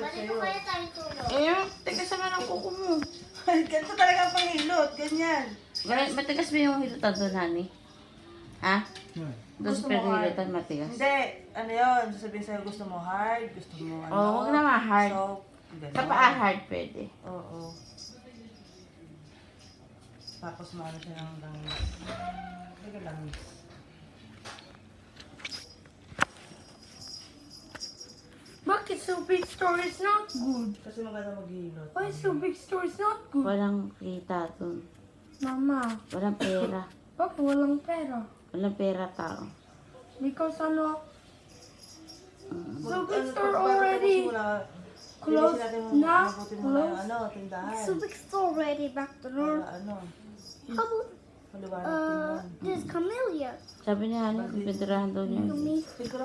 Speaker 8: Eh, tigas naman ang kuko mo.
Speaker 4: Ganito talaga ang panghilot, ganyan.
Speaker 8: Matigas ba yung hilutan doon, honey? Ha? Doon sa pinahilutan, matigas.
Speaker 4: Hindi, ano yun, sasabihin sa'yo gusto mo hard, gusto mo ano.
Speaker 8: Oo, huwag naman hard.
Speaker 4: Soft, ganun.
Speaker 8: Sa paa hard pwede.
Speaker 4: Oo. Tapos maano siya ng langis. Teka langis.
Speaker 7: Bakit Subic store is not good?
Speaker 4: Kasi maganda maghihilot.
Speaker 7: Why Subic store is not good?
Speaker 8: Walang kita doon.
Speaker 7: Mama,
Speaker 8: Walang pera.
Speaker 7: bakit walang pera?
Speaker 8: Walang pera tao.
Speaker 7: Because ano, Subic
Speaker 4: Ano,
Speaker 7: store
Speaker 4: pag-
Speaker 7: already
Speaker 4: tapos muna,
Speaker 7: closed
Speaker 4: bilisin natin
Speaker 7: na.
Speaker 4: mabuti mo na yung
Speaker 7: Closed.
Speaker 4: ano, tindahan.
Speaker 2: Subic store already back to normal.
Speaker 4: Para ano,
Speaker 2: How about
Speaker 4: maliwanag tindahan.
Speaker 2: this camellia?
Speaker 8: Sabi niya, honey, kupinturahan daw niya.
Speaker 2: Me.
Speaker 4: Siguro,